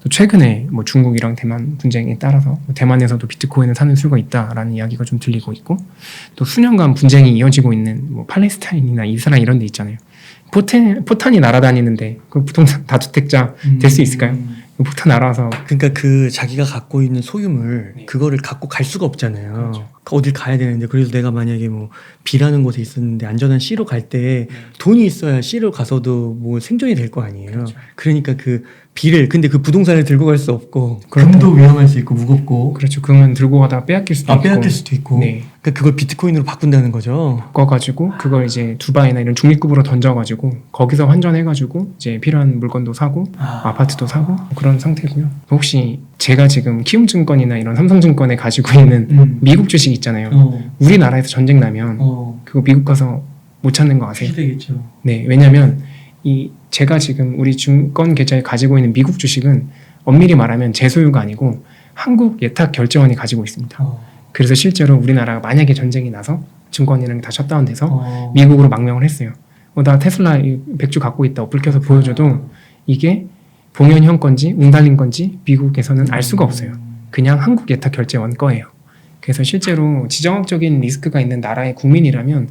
또 최근에 뭐 중국이랑 대만 분쟁에 따라서 대만에서도 비트코인을 사는 수요가 있다라는 이야기가 좀 들리고 있고, 또 수년간 분쟁이 이어지고 있는 뭐 팔레스타인이나 이스라엘 이런 데 있잖아요. 포탄이 날아다니는데 그 부동산 다주택자 될 수 있을까요? 폭탄 날아와서. 그러니까 그 자기가 갖고 있는 소유물 네. 그거를 갖고 갈 수가 없잖아요. 그렇죠. 어딜 가야 되는데, 그래서 내가 만약에 뭐 B라는 곳에 있었는데 안전한 C로 갈 때 돈이 있어야 C로 가서도 뭐 생존이 될 거 아니에요. 그렇죠. 그러니까 그 B를, 근데 그 부동산을 들고 갈 수 없고, 그렇다. 금도 위험할 수 있고 무겁고, 그렇죠. 금은 들고 가다가 빼앗길 수도 있고. 빼앗길 수도 있고. 네. 그러니까 그걸 비트코인으로 바꾼다는 거죠. 바꿔가지고 그걸 이제 두바이나 이런 중립국으로 던져가지고 거기서 환전해가지고 이제 필요한 물건도 사고 아파트도 사고 그런 상태고요. 혹시 제가 지금 키움증권이나 이런 삼성증권에 가지고 있는 미국 주식 있잖아요. 우리나라에서 전쟁 나면 그거 미국 가서 못 찾는 거 아세요? 되겠죠. 네, 왜냐면 제가 지금 우리 증권 계좌에 가지고 있는 미국 주식은 엄밀히 말하면 제 소유가 아니고 한국 예탁결제원이 가지고 있습니다. 그래서 실제로 우리나라가 만약에 전쟁이 나서 증권이랑 다 셧다운돼서 미국으로 망명을 했어요. 나 테슬라 100주 갖고 있다 불켜서 보여줘도 이게 봉현형 건지 웅달린 건지 미국에서는 알 수가 없어요. 그냥 한국 예탁결제원 거예요. 그래서 실제로 지정학적인 리스크가 있는 나라의 국민이라면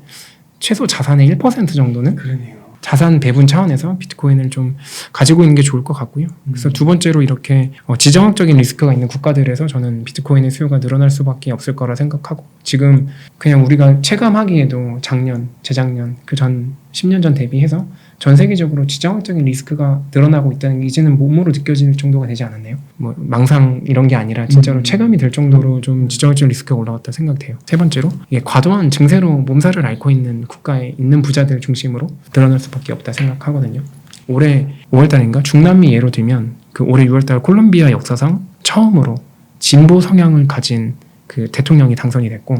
최소 자산의 1% 정도는 그러네요. 자산 배분 차원에서 비트코인을 좀 가지고 있는 게 좋을 것 같고요. 그래서 두 번째로 이렇게 지정학적인 리스크가 있는 국가들에서 저는 비트코인의 수요가 늘어날 수밖에 없을 거라 생각하고, 지금 그냥 우리가 체감하기에도 작년, 재작년, 그 전 10년 전 대비해서 전 세계적으로 지정학적인 리스크가 늘어나고 있다는 게 이제는 몸으로 느껴질 정도가 되지 않았나요? 뭐 망상 이런 게 아니라 진짜로 체감이 될 정도로 좀 지정학적 리스크가 올라왔다 생각돼요. 세 번째로 이게 과도한 증세로 몸살을 앓고 있는 국가에 있는 부자들 중심으로 늘어날 수밖에 없다 생각하거든요. 올해 5월달인가 중남미 예로 들면 그 올해 6월달 콜롬비아 역사상 처음으로 진보 성향을 가진 그 대통령이 당선이 됐고,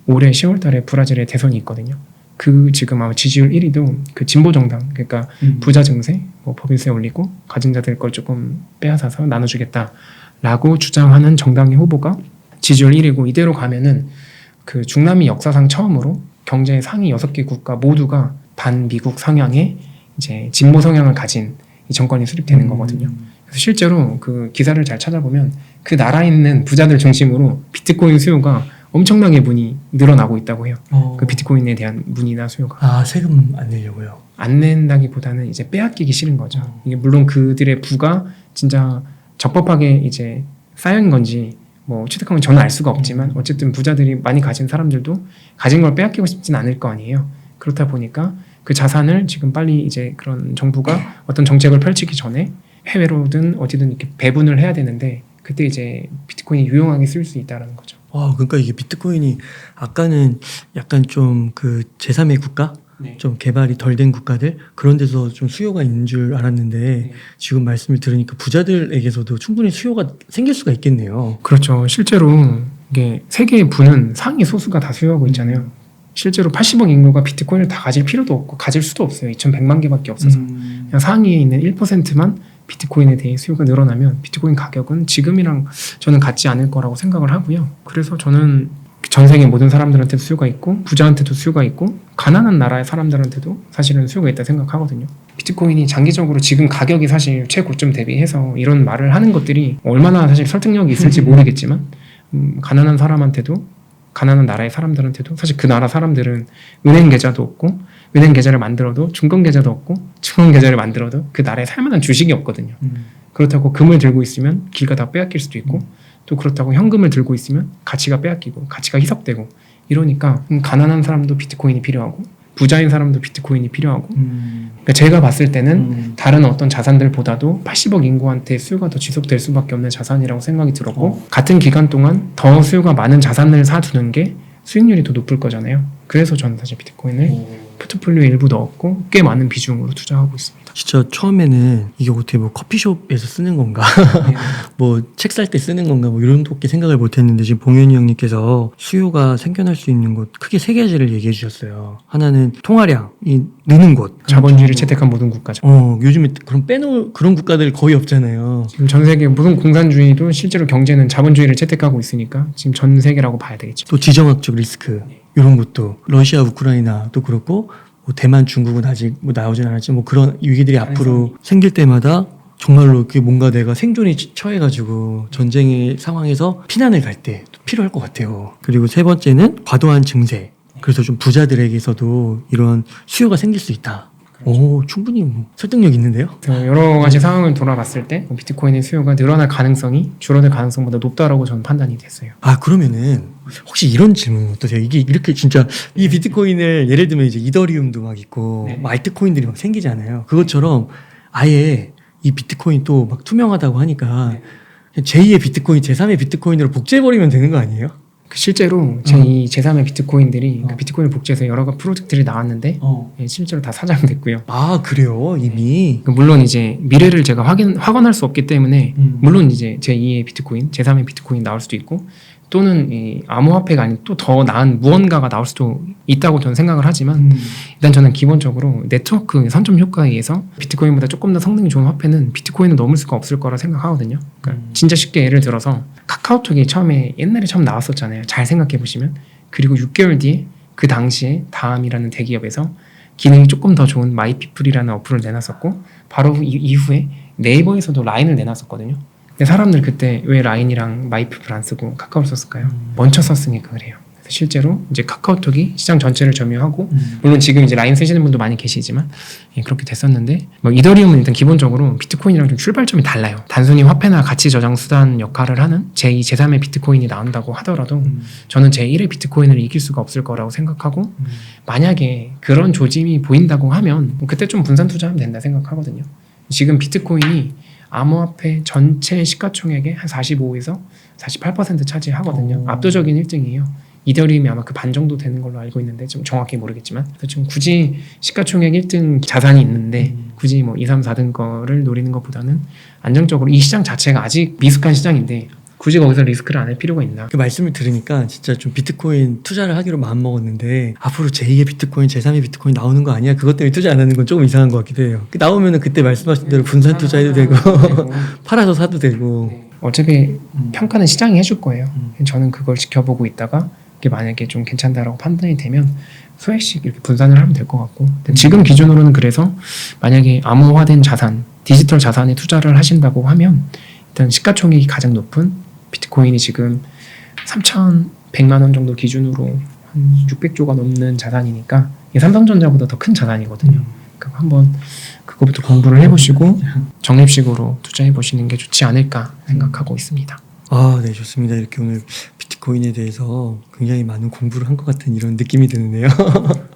올해 10월달에 브라질에 대선이 있거든요. 그 지금 아마 지지율 1위도 그 진보 정당, 그러니까 부자 증세, 뭐 법인세 올리고 가진 자들 걸 조금 빼앗아서 나눠주겠다라고 주장하는 정당의 후보가 지지율 1위고, 이대로 가면은 그 중남미 역사상 처음으로 경제 상위 6개 국가 모두가 반미국 성향의 이제 진보 성향을 가진 이 정권이 수립되는 거거든요. 그래서 실제로 그 기사를 잘 찾아보면 그 나라에 있는 부자들 중심으로 비트코인 수요가 엄청나게 문이 늘어나고 있다고 해요. 그 비트코인에 대한 문의나 수요가. 세금 안 내려고요? 안 낸다기보다는 이제 빼앗기기 싫은 거죠. 이게 물론 그들의 부가 진짜 적법하게 이제 쌓인 건지 뭐 취득하면 저는 알 수가 없지만 어쨌든 부자들이 많이 가진 사람들도 가진 걸 빼앗기고 싶진 않을 거 아니에요. 그렇다 보니까 그 자산을 지금 빨리 이제 그런 정부가 어떤 정책을 펼치기 전에 해외로든 어디든 이렇게 배분을 해야 되는데, 그때 이제 비트코인이 유용하게 쓸 수 있다는 거죠. 그러니까 이게 비트코인이 아까는 약간 좀 그 제3의 국가? 네. 좀 개발이 덜 된 국가들? 그런 데서 좀 수요가 있는 줄 알았는데, 네. 지금 말씀을 들으니까 부자들에게서도 충분히 수요가 생길 수가 있겠네요. 그렇죠. 실제로 이게 세계의 부는 상위 소수가 다 수요하고 있잖아요. 실제로 80억 인구가 비트코인을 다 가질 필요도 없고 가질 수도 없어요. 2,100만 개밖에 없어서. 그냥 상위에 있는 1%만 비트코인에 대해 수요가 늘어나면 비트코인 가격은 지금이랑 저는 같지 않을 거라고 생각을 하고요. 그래서 저는 전 세계 모든 사람들한테도 수요가 있고 부자한테도 수요가 있고 가난한 나라의 사람들한테도 사실은 수요가 있다 생각하거든요. 비트코인이 장기적으로 지금 가격이 사실 최고점 대비해서 이런 말을 하는 것들이 얼마나 사실 설득력이 있을지 모르겠지만 가난한 사람한테도, 가난한 나라의 사람들한테도, 사실 그 나라 사람들은 은행 계좌도 없고 은행 계좌를 만들어도 증권 계좌도 없고 증권 계좌를 만들어도 그 나라에 살만한 주식이 없거든요. 그렇다고 금을 들고 있으면 길 가다 빼앗길 수도 있고 또 그렇다고 현금을 들고 있으면 가치가 빼앗기고 가치가 희석되고 이러니까 가난한 사람도 비트코인이 필요하고 부자인 사람도 비트코인이 필요하고 그러니까 제가 봤을 때는 다른 어떤 자산들보다도 80억 인구한테 수요가 더 지속될 수밖에 없는 자산이라고 생각이 들었고 같은 기간 동안 더 수요가 많은 자산을 사두는 게 수익률이 더 높을 거잖아요. 그래서 저는 사실 비트코인을 포트폴리오 일부 넣었고 꽤 많은 비중으로 투자하고 있습니다. 진짜 처음에는 이게 어떻게 뭐 커피숍에서 쓰는 건가 네. 뭐 책 살 때 쓰는 건가 뭐 이런 것밖에 생각을 못했는데 지금 봉현이 형님께서 수요가 생겨날 수 있는 곳 크게 세 가지를 얘기해 주셨어요. 하나는 통화량이 느는 곳, 자본주의를 채택한 모든 국가죠. 요즘에 그런 빼놓을 그런 국가들 거의 없잖아요. 지금 전 세계 모든 공산주의도 실제로 경제는 자본주의를 채택하고 있으니까 지금 전 세계라고 봐야 되겠죠. 또 지정학적 리스크 이런 것도 러시아 우크라이나도 그렇고 뭐 대만 중국은 아직 뭐 나오진 않았지 뭐 그런 위기들이 앞으로 생길 때마다 정말로 그 뭔가 내가 생존에 처해가지고 전쟁의 상황에서 피난을 갈 때 필요할 것 같아요. 그리고 세 번째는 과도한 증세. 그래서 좀 부자들에게서도 이런 수요가 생길 수 있다. 오, 충분히 뭐 설득력 있는데요? 여러 가지 상황을 돌아봤을 때 비트코인의 수요가 늘어날 가능성이 줄어들 가능성보다 높다라고 저는 판단이 됐어요. 아, 그러면은 혹시 이런 질문 어떠세요? 이게 이렇게 진짜 이 비트코인을 예를 들면 이제 이더리움도 막 있고 네. 막 알트코인들이 막 생기잖아요. 그것처럼 아예 이 비트코인 또 막 투명하다고 하니까 제2의 비트코인, 제3의 비트코인으로 복제해버리면 되는 거 아니에요? 실제로 제2, 제3의 비트코인들이 그 비트코인을 복제해서 여러 가지 프로젝트들이 나왔는데 실제로 다 사장됐고요. 아, 그래요? 이미? 물론 이제 미래를 제가 확언할 수 없기 때문에 물론 이제 제2의 비트코인, 제3의 비트코인 나올 수도 있고 또는 이 암호화폐가 아닌 또 더 나은 무언가가 나올 수도 있다고 저는 생각을 하지만 일단 저는 기본적으로 네트워크 선점 효과에 의해서 비트코인보다 조금 더 성능이 좋은 화폐는 비트코인을 넘을 수가 없을 거라 생각하거든요. 그러니까 진짜 쉽게 예를 들어서 카카오톡이 옛날에 처음 나왔었잖아요. 잘 생각해 보시면. 그리고 6개월 뒤에 그 당시에 다음이라는 대기업에서 기능이 조금 더 좋은 마이피플이라는 어플을 내놨었고 바로 이후에 네이버에서도 라인을 내놨었거든요. 근데 사람들 그때 왜 라인이랑 마이피플 안 쓰고 카카오를 썼을까요? 먼저 썼으니까 그래요. 그래서 실제로 이제 카카오톡이 시장 전체를 점유하고 물론 지금 이제 라인 쓰시는 분도 많이 계시지만 그렇게 됐었는데 뭐 이더리움은 일단 기본적으로 비트코인이랑 좀 출발점이 달라요. 단순히 화폐나 가치 저장 수단 역할을 하는 제2, 제3의 비트코인이 나온다고 하더라도 저는 제1의 비트코인을 이길 수가 없을 거라고 생각하고 만약에 그런 조짐이 보인다고 하면 그때 좀 분산 투자하면 된다 생각하거든요. 지금 비트코인이 암호화폐 전체 시가총액의 한 45에서 48% 차지하거든요. 압도적인 1등이에요. 이더리움이 아마 그 반 정도 되는 걸로 알고 있는데 좀 정확히 모르겠지만 그래서 지금 굳이 시가총액 1등 자산이 있는데 굳이 뭐 2, 3, 4등 거를 노리는 것보다는 안정적으로 이 시장 자체가 아직 미숙한 시장인데 굳이 거기서 리스크를 안 할 필요가 있나? 그 말씀을 들으니까 진짜 좀 비트코인 투자를 하기로 마음먹었는데 앞으로 제2의 비트코인, 제3의 비트코인 나오는 거 아니야? 그것 때문에 투자 안 하는 건 조금 이상한 것 같기도 해요. 나오면은 그때 말씀하신 대로 분산 투자해도 되고 팔아서 사도 되고 어차피 평가는 시장이 해줄 거예요. 저는 그걸 지켜보고 있다가 이게 만약에 좀 괜찮다라고 판단이 되면 소액씩 이렇게 분산을 하면 될 것 같고 지금 기준으로는 그래서 만약에 암호화된 자산, 디지털 자산에 투자를 하신다고 하면 일단 시가총액이 가장 높은 비트코인이 지금 3,100만 원 정도 기준으로 한 600조가 넘는 자산이니까 이게 삼성전자보다 더 큰 자산이거든요. 그러니까 한번 그거부터 공부를 해보시고 적립식으로 투자해 보시는 게 좋지 않을까 생각하고 있습니다. 아, 네, 좋습니다. 이렇게 오늘 비트코인에 대해서 굉장히 많은 공부를 한 것 같은 이런 느낌이 드는데요.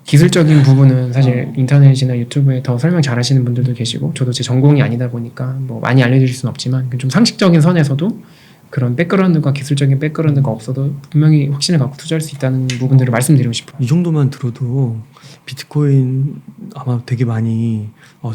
기술적인 부분은 사실 인터넷이나 유튜브에 더 설명 잘 하시는 분들도 계시고 저도 제 전공이 아니다 보니까 뭐 많이 알려드릴 수는 없지만 좀 상식적인 선에서도 그런 백그라운드가 기술적인 백그라운드가 없어도 분명히 확신을 갖고 투자할 수 있다는 부분들을 말씀드리고 싶어요. 이 정도만 들어도 비트코인 아마 되게 많이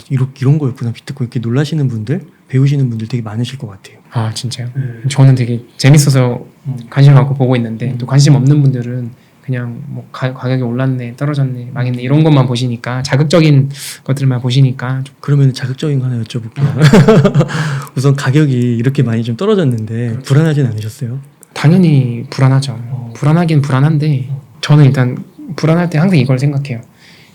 이런 거였구나 비트코인 이렇게 놀라시는 분들 배우시는 분들 되게 많으실 것 같아요. 아 진짜요? 저는 되게 재밌어서 관심 갖고 보고 있는데 또 관심 없는 분들은 그냥 뭐 가격이 올랐네 떨어졌네 망했네 이런 것만 보시니까 자극적인 것들만 보시니까 그러면 자극적인 거 하나 여쭤볼게요. 우선 가격이 이렇게 많이 좀 떨어졌는데 불안하진 않으셨어요? 당연히 불안하죠. 불안하긴 불안한데 저는 일단 불안할 때 항상 이걸 생각해요.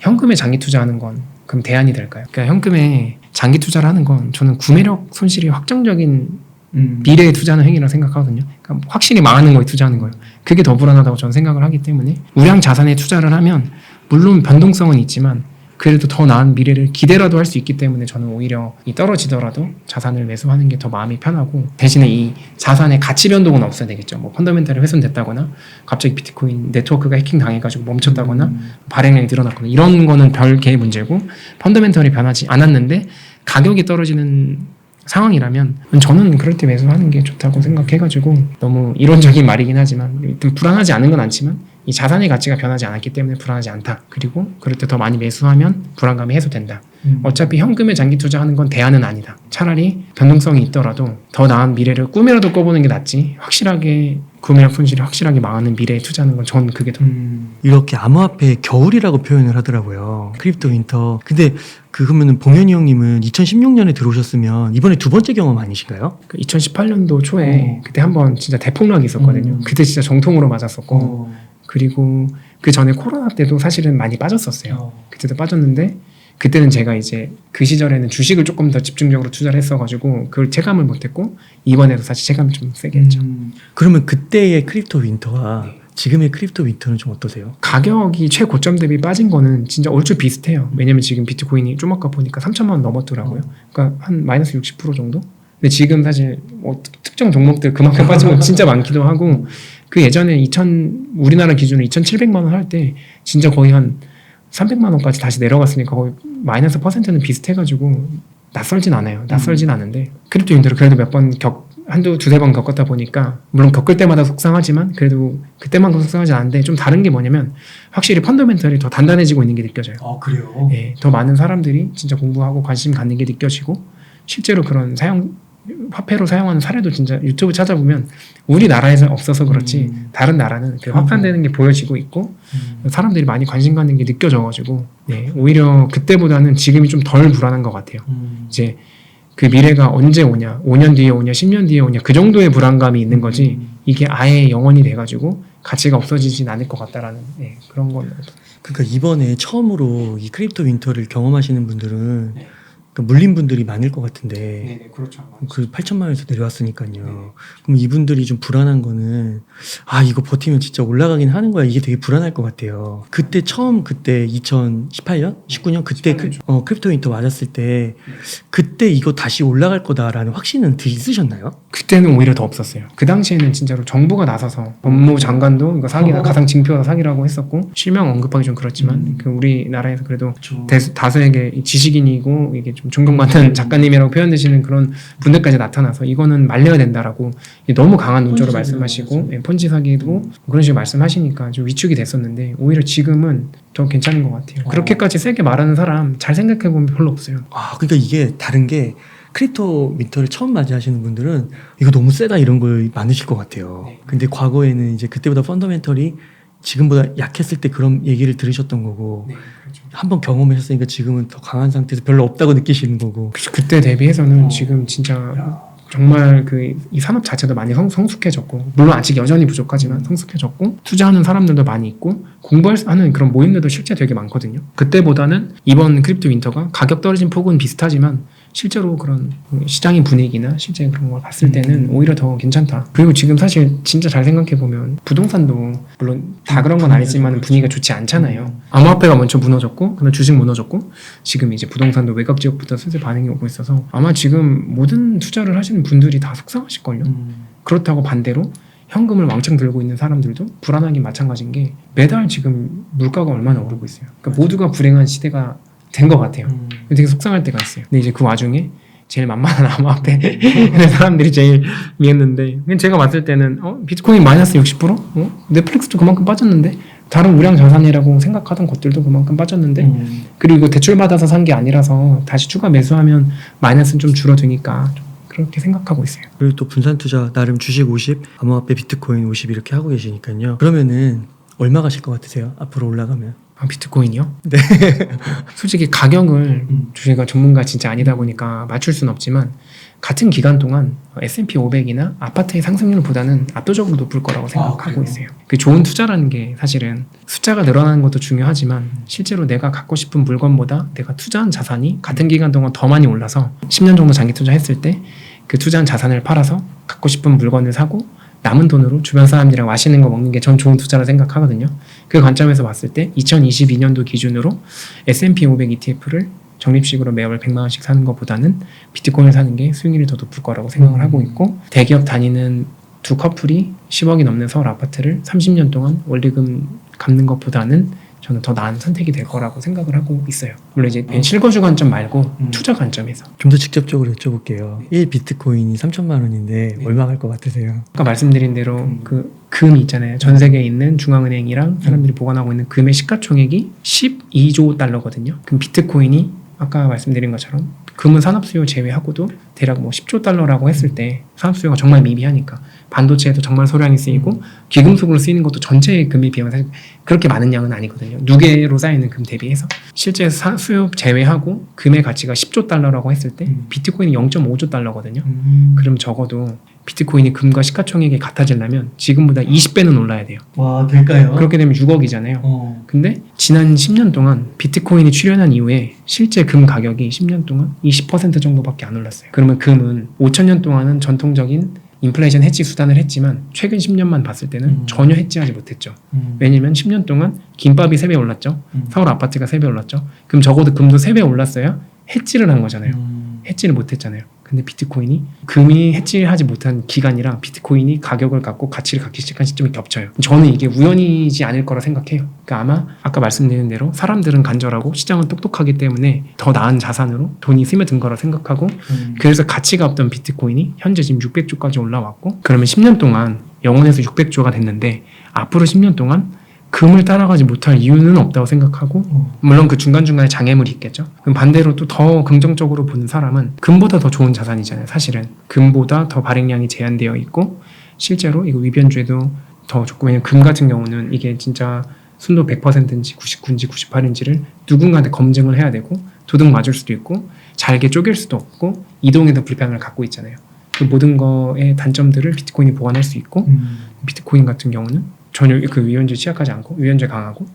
현금에 장기 투자하는 건 그럼 대안이 될까요? 그러니까 현금에 장기 투자를 하는 건 저는 구매력 손실이 확정적인 미래에 투자하는 행위라고 생각하거든요. 그러니까 확실히 망하는 거에 투자하는 거예요. 그게 더 불안하다고 저는 생각을 하기 때문에 우량 자산에 투자를 하면 물론 변동성은 있지만 그래도 더 나은 미래를 기대라도 할 수 있기 때문에 저는 오히려 이 떨어지더라도 자산을 매수하는 게 더 마음이 편하고 대신에 이 자산의 가치 변동은 없어야 되겠죠. 뭐 펀더멘탈이 훼손됐다거나 갑자기 비트코인 네트워크가 해킹 당해가지고 멈췄다거나 발행량이 늘어났거나 이런 거는 별개의 문제고 펀더멘탈이 변하지 않았는데 가격이 떨어지는 상황이라면 저는 그럴 때 매수하는 게 좋다고 생각해가지고 너무 이론적인 말이긴 하지만 일단 불안하지 않은 건 않지만 이 자산의 가치가 변하지 않았기 때문에 불안하지 않다. 그리고 그럴 때 더 많이 매수하면 불안감이 해소된다. 어차피 현금에 장기 투자하는 건 대안은 아니다. 차라리 변동성이 있더라도 더 나은 미래를 꿈이라도 꿔보는 게 낫지. 확실하게 구매력 손실이 확실하게 망하는 미래에 투자하는 건 전 그게 더 이렇게 암호화폐 겨울이라고 표현을 하더라고요. 크립토 윈터. 근데 그러면은 봉현이 형님은 2016년에 들어오셨으면 이번에 두 번째 경험 아니신가요? 2018년도 초에 그때 한번 진짜 대폭락이 있었거든요. 그때 진짜 정통으로 맞았었고 그리고 그 전에 코로나 때도 사실은 많이 빠졌었어요. 그때도 빠졌는데 그때는 제가 이제 그 시절에는 주식을 조금 더 집중적으로 투자를 했어가지고 그걸 체감을 못했고 이번에도 사실 체감을 좀 세게 했죠. 그러면 그때의 크립토 윈터와 네. 지금의 크립토 윈터는 좀 어떠세요? 가격이 최고점 대비 빠진 거는 진짜 얼추 비슷해요. 왜냐면 지금 비트코인이 좀 아까 보니까 3천만 원 넘었더라고요. 그러니까 한 마이너스 60% 정도? 근데 지금 사실 뭐 특정 종목들 그만큼 빠진 거 진짜 많기도 하고 그 예전에 우리나라 기준으로 2,700만 원 할 때 진짜 거의 한 300만 원까지 다시 내려갔으니까 거의 마이너스 퍼센트는 비슷해가지고 낯설진 않아요. 낯설진 않은데 크립토 윈터를 그래도 몇 번 두세 번 겪었다 보니까 물론 겪을 때마다 속상하지만 그래도 그때만큼 속상하지 않은데 좀 다른 게 뭐냐면 확실히 펀더멘털이 더 단단해지고 있는 게 느껴져요. 그래요? 예, 더 많은 사람들이 진짜 공부하고 관심 갖는 게 느껴지고 실제로 그런 화폐로 사용하는 사례도 진짜 유튜브 찾아보면 우리나라에서 없어서 그렇지 다른 나라는 그 확산되는 게 보여지고 있고 사람들이 많이 관심 갖는 게 느껴져가지고 네, 오히려 그때보다는 지금이 좀 덜 불안한 것 같아요. 이제 그 미래가 언제 오냐, 5년 뒤에 오냐, 10년 뒤에 오냐 그 정도의 불안감이 있는 거지 이게 아예 영원히 돼가지고 가치가 없어지진 않을 것 같다라는 네, 그런 건. 그러니까 이번에 처음으로 이 크립토 윈터를 경험하시는 분들은 물린 분들이 많을 것 같은데 네, 그렇죠. 그 8천만 원에서 내려왔으니까요. 네. 그럼 이분들이 좀 불안한 거는 이거 버티면 진짜 올라가긴 하는 거야. 이게 되게 불안할 것 같아요. 그때 2018년? 19년? 그때 18년 크립토 윈터 맞았을 때 그때 이거 다시 올라갈 거다라는 확신은 있으셨나요? 그때는 오히려 더 없었어요. 그 당시에는 진짜로 정부가 나서서 법무부 장관도 이거 사기다, 가상 징표다 사기라고 했었고 실명 언급하기 좀 그렇지만 그 우리나라에서 그래도 다수에게 지식인이고 이게 좀 존경받는 작가님이라고 표현되시는 그런 분들까지 나타나서 이거는 말려야 된다라고 너무 강한 논조로 말씀하시고 펀지 사기도 그런 식으로 말씀하시니까 좀 위축이 됐었는데 오히려 지금은 더 괜찮은 것 같아요. 그렇게까지 세게 말하는 사람 잘 생각해보면 별로 없어요. 그러니까 이게 다른 게 크립토 윈터를 처음 맞이하시는 분들은 이거 너무 세다 이런 걸 많으실 것 같아요. 근데 과거에는 이제 그때보다 펀더멘털이 지금보다 약했을 때 그런 얘기를 들으셨던 거고 그렇죠. 한번 경험하셨으니까 지금은 더 강한 상태에서 별로 없다고 느끼시는 거고. 그때 대비해서는 지금 진짜 정말 이 산업 자체도 많이 성숙해졌고 물론 아직 여전히 부족하지만 성숙해졌고 투자하는 사람들도 많이 있고 공부하는 그런 모임들도 실제 되게 많거든요. 그때보다는 이번 크립토 윈터가 가격 떨어진 폭은 비슷하지만 실제로 그런 시장의 분위기나 실제 그런 걸 봤을 때는 오히려 더 괜찮다. 그리고 지금 사실 진짜 잘 생각해보면 부동산도 물론 다 그런 건 아니지만 분위기가 좋지 않잖아요. 암호화폐가 먼저 무너졌고 그다음 주식 무너졌고 지금 이제 부동산도 외곽 지역부터 슬슬 반응이 오고 있어서 아마 지금 모든 투자를 하시는 분들이 다 속상하실걸요. 그렇다고 반대로 현금을 왕창 들고 있는 사람들도 불안하긴 마찬가지인 게 매달 지금 물가가 얼마나 오르고 있어요. 그러니까 모두가 불행한 시대가 된 것 같아요. 되게 속상할 때가 있어요. 근데 이제 그 와중에 제일 만만한 암호화폐 사람들이 제일 미했는데 제가 봤을 때는 비트코인 마이너스 60%? 넷플릭스도 그만큼 빠졌는데 다른 우량 자산이라고 생각하던 것들도 그만큼 빠졌는데 그리고 대출받아서 산 게 아니라서 다시 추가 매수하면 마이너스는 좀 줄어드니까 좀 그렇게 생각하고 있어요. 그리고 또 분산 투자 나름 주식 50, 암호화폐 비트코인 50 이렇게 하고 계시니까요. 그러면은 얼마 가실 것 같으세요? 앞으로 올라가면? 비트코인이요? 네. 솔직히 가격을 저희가 전문가 진짜 아니다 보니까 맞출 수는 없지만 같은 기간 동안 S&P 500이나 아파트의 상승률보다는 압도적으로 높을 거라고 생각하고 있어요. 그 좋은 투자라는 게 사실은 숫자가 늘어나는 것도 중요하지만 실제로 내가 갖고 싶은 물건보다 내가 투자한 자산이 같은 기간 동안 더 많이 올라서 10년 정도 장기 투자했을 때 그 투자한 자산을 팔아서 갖고 싶은 물건을 사고 남은 돈으로 주변 사람들이랑 맛있는 거 먹는 게 전 좋은 투자라 생각하거든요. 그 관점에서 봤을 때 2022년도 기준으로 S&P 500 ETF를 적립식으로 매월 100만 원씩 사는 것보다는 비트코인을 사는 게 수익률이 더 높을 거라고 생각을 하고 있고 대기업 다니는 두 커플이 10억이 넘는 서울 아파트를 30년 동안 원리금 갚는 것보다는 저는 더 나은 선택이 될 거라고 생각을 하고 있어요. 물론 이제 실거주 관점 말고 투자 관점에서. 좀 더 직접적으로 여쭤볼게요. 1 비트코인이 3천만 원인데 얼마 갈 것 같으세요? 아까 말씀드린 대로 그 금이 있잖아요. 전 세계에 있는 중앙은행이랑 사람들이 보관하고 있는 금의 시가총액이 12조 달러거든요. 그럼 비트코인이 아까 말씀드린 것처럼 금은 산업수요 제외하고도 대략 뭐 10조 달러라고 했을 때 산업수요가 정말 미비하니까 반도체에도 정말 소량이 쓰이고 귀금속으로 쓰이는 것도 전체 금에 비하면 사실 그렇게 많은 양은 아니거든요. 누계로 쌓이는 금 대비해서 실제 수요 제외하고 금의 가치가 10조 달러라고 했을 때 비트코인이 0.5조 달러거든요. 그럼 적어도 비트코인이 금과 시가총액이 같아지려면 지금보다 20배는 올라야 돼요. 와, 될까요? 그렇게 되면 6억이잖아요. 근데 지난 10년 동안 비트코인이 출현한 이후에 실제 금 가격이 10년 동안 20% 정도밖에 안 올랐어요. 그러면 금은 5천년 동안은 전통적인 인플레이션 해지 수단을 했지만 최근 10년만 봤을 때는 전혀 해지하지 못했죠. 왜냐면 10년 동안 김밥이 3배 올랐죠. 서울 아파트가 3배 올랐죠. 그럼 적어도 금도 3배 올랐어야 해지를 한 거잖아요. 해지를 못했잖아요. 근데 비트코인이 금이 해지하지 못한 기간이랑 비트코인이 가격을 갖고 가치를 갖기 시작한 시점이 겹쳐요. 저는 이게 우연이지 않을 거라 생각해요. 그러니까 아마 아까 말씀드린 대로 사람들은 간절하고 시장은 똑똑하기 때문에 더 나은 자산으로 돈이 스며든 거라 생각하고 그래서 가치가 없던 비트코인이 현재 지금 600조까지 올라왔고 그러면 10년 동안 0원에서 600조가 됐는데 앞으로 10년 동안 금을 따라가지 못할 이유는 없다고 생각하고 물론 그 중간중간에 장애물이 있겠죠. 그럼 반대로 또 더 긍정적으로 보는 사람은 금보다 더 좋은 자산이잖아요. 사실은 금보다 더 발행량이 제한되어 있고 실제로 이거 위변주에도 더 좋고 왜냐면 금 같은 경우는 이게 진짜 순도 100%인지 99인지 98인지를 누군가한테 검증을 해야 되고 도둑 맞을 수도 있고 잘게 쪼갤 수도 없고 이동에도 불편을 갖고 있잖아요. 그 모든 거의 단점들을 비트코인이 보완할 수 있고 비트코인 같은 경우는 전혀 그 위원주에 취약하지 않고 위원주에 강하고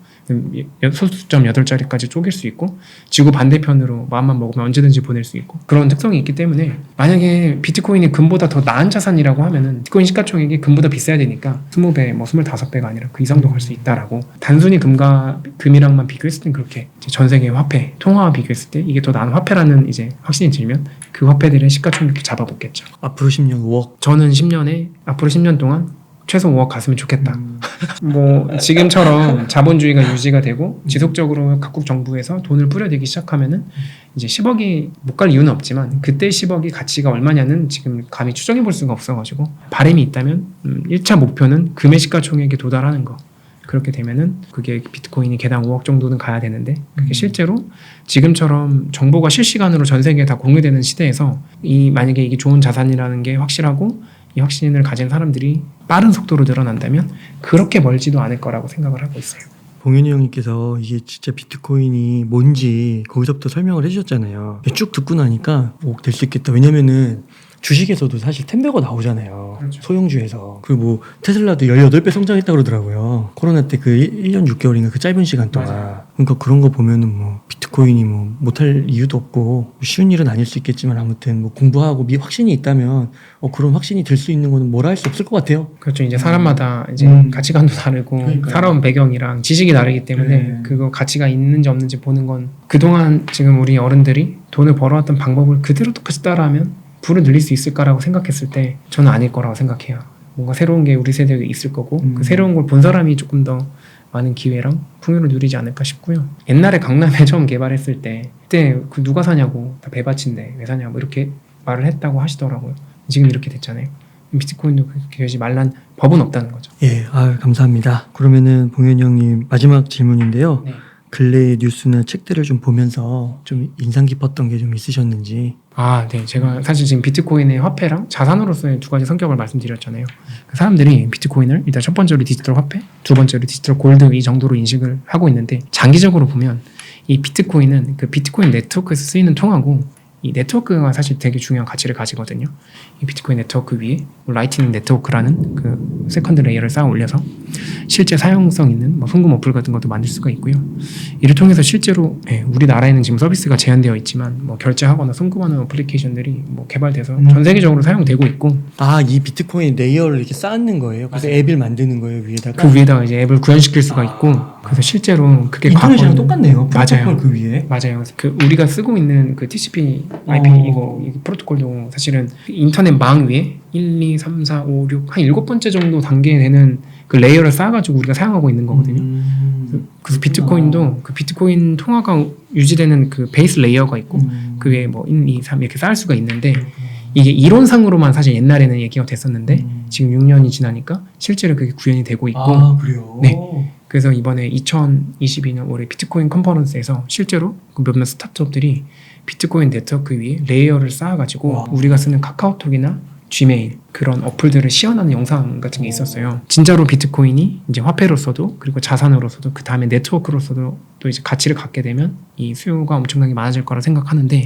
소수점 8자리까지 쪼갤 수 있고 지구 반대편으로 마음만 먹으면 언제든지 보낼 수 있고 그런 특성이 있기 때문에 만약에 비트코인이 금보다 더 나은 자산이라고 하면은 비트코인 시가총액이 금보다 비싸야 되니까 20배, 뭐 25배가 아니라 그 이상도 갈 수 있다라고 단순히 금이랑만 비교했을 땐 그렇게 전 세계 화폐, 통화와 비교했을 때 이게 더 나은 화폐라는 이제 확신이 들면 그 화폐들의 시가총액도 잡아보겠죠. 앞으로 10년 5억. 저는 10년에 앞으로 10년 동안 최소 5억 갔으면 좋겠다. 뭐 지금처럼 자본주의가 유지가 되고 지속적으로 각국 정부에서 돈을 뿌려대기 시작하면은 이제 10억이 못 갈 이유는 없지만 그때 10억이 가치가 얼마냐는 지금 감히 추정해 볼 수가 없어가지고 바람이 있다면 1차 목표는 금의 시가총액에 도달하는 거. 그렇게 되면은 그게 비트코인이 개당 5억 정도는 가야 되는데 그게 실제로 지금처럼 정보가 실시간으로 전 세계에 다 공유되는 시대에서 만약에 이게 좋은 자산이라는 게 확실하고 이 확신을 가진 사람들이 빠른 속도로 늘어난다면 그렇게 멀지도 않을 거라고 생각을 하고 있어요. 봉현이 형님께서 이게 진짜 비트코인이 뭔지 거기서부터 설명을 해주셨잖아요. 쭉 듣고 나니까 될 수 있겠다. 왜냐면은 주식에서도 사실 텐베거 나오잖아요. 그렇죠. 소형주에서. 그리고 뭐 테슬라도 18배 성장했다고 그러더라고요. 코로나 때 그 1년 6개월인가 그 짧은 시간 동안. 맞아요. 그러니까 그런 거 보면은 뭐 비트코인이 뭐 못할 이유도 없고 쉬운 일은 아닐 수 있겠지만 아무튼 뭐 공부하고 확신이 있다면 그런 확신이 들 수 있는 거는 뭐라 할 수 없을 것 같아요. 그렇죠. 이제 사람마다 이제 가치관도 다르고 그러니까요. 살아온 배경이랑 지식이 다르기 때문에 그거 가치가 있는지 없는지 보는 건 그동안 지금 우리 어른들이 돈을 벌어왔던 방법을 그대로 똑같이 따라하면 부를 늘릴 수 있을까라고 생각했을 때 저는 아닐 거라고 생각해요. 뭔가 새로운 게 우리 세대에 있을 거고 그 새로운 걸 본 사람이 조금 더 많은 기회랑 풍요를 누리지 않을까 싶고요. 옛날에 강남에 처음 개발했을 때 그때 그 누가 사냐고 다 배밭인데 왜 사냐고 이렇게 말을 했다고 하시더라고요. 지금 이렇게 됐잖아요. 비트코인도 그렇게 되지 말란 법은 없다는 거죠. 예, 감사합니다. 그러면은 봉현이 형님 마지막 질문인데요. 네. 근래 뉴스나 책들을 좀 보면서 좀 인상 깊었던 게 좀 있으셨는지. 네. 제가 사실 지금 비트코인의 화폐랑 자산으로서의 두 가지 성격을 말씀드렸잖아요. 그 사람들이 비트코인을 일단 첫 번째로 디지털 화폐, 두 번째로 디지털 골드 이 정도로 인식을 하고 있는데 장기적으로 보면 이 비트코인은 그 비트코인 네트워크에서 쓰이는 통화고 이 네트워크가 사실 되게 중요한 가치를 가지거든요. 이 비트코인 네트워크 위에 라이트닝 네트워크라는 그 세컨드 레이어를 쌓아 올려서 실제 사용성 있는 뭐 송금 어플 같은 것도 만들 수가 있고요. 이를 통해서 실제로 우리나라에는 지금 서비스가 제한되어 있지만 뭐 결제하거나 송금하는 어플리케이션들이 뭐 개발돼서 전 세계적으로 사용되고 있고 이 비트코인 레이어를 이렇게 쌓는 거예요. 그래서 앱을 만드는 거예요, 위에다가. 그 위에다가 이제 앱을 구현시킬 수가 있고 그래서 실제로 그게 인터넷이랑 똑같네요. 맞아요. 프로토콜 그 위에. 맞아요. 그 우리가 쓰고 있는 그 TCP IP 이거 프로토콜도 사실은 인터넷 망 위에 1, 2, 3, 4, 5, 6, 한 7번째 정도 단계에 되는 그 레이어를 쌓아가지고 우리가 사용하고 있는 거거든요. 그래서 비트코인도 그 비트코인 통화가 유지되는 그 베이스 레이어가 있고 그 위에 뭐 1, 2, 3 이렇게 쌓을 수가 있는데 이게 이론상으로만 사실 옛날에는 얘기가 됐었는데 지금 6년이 지나니까 실제로 그게 구현이 되고 있고 아 그래요? 네. 그래서 이번에 2022년 올해 비트코인 컨퍼런스에서 실제로 그 몇몇 스타트업들이 비트코인 네트워크 위에 레이어를 쌓아가지고 와. 우리가 쓰는 카카오톡이나 지메일 그런 어플들을 시연하는 영상 같은 게 있었어요. 진짜로 비트코인이 이제 화폐로서도 그리고 자산으로서도 그 다음에 네트워크로서도 또 이제 가치를 갖게 되면 이 수요가 엄청나게 많아질 거라 생각하는데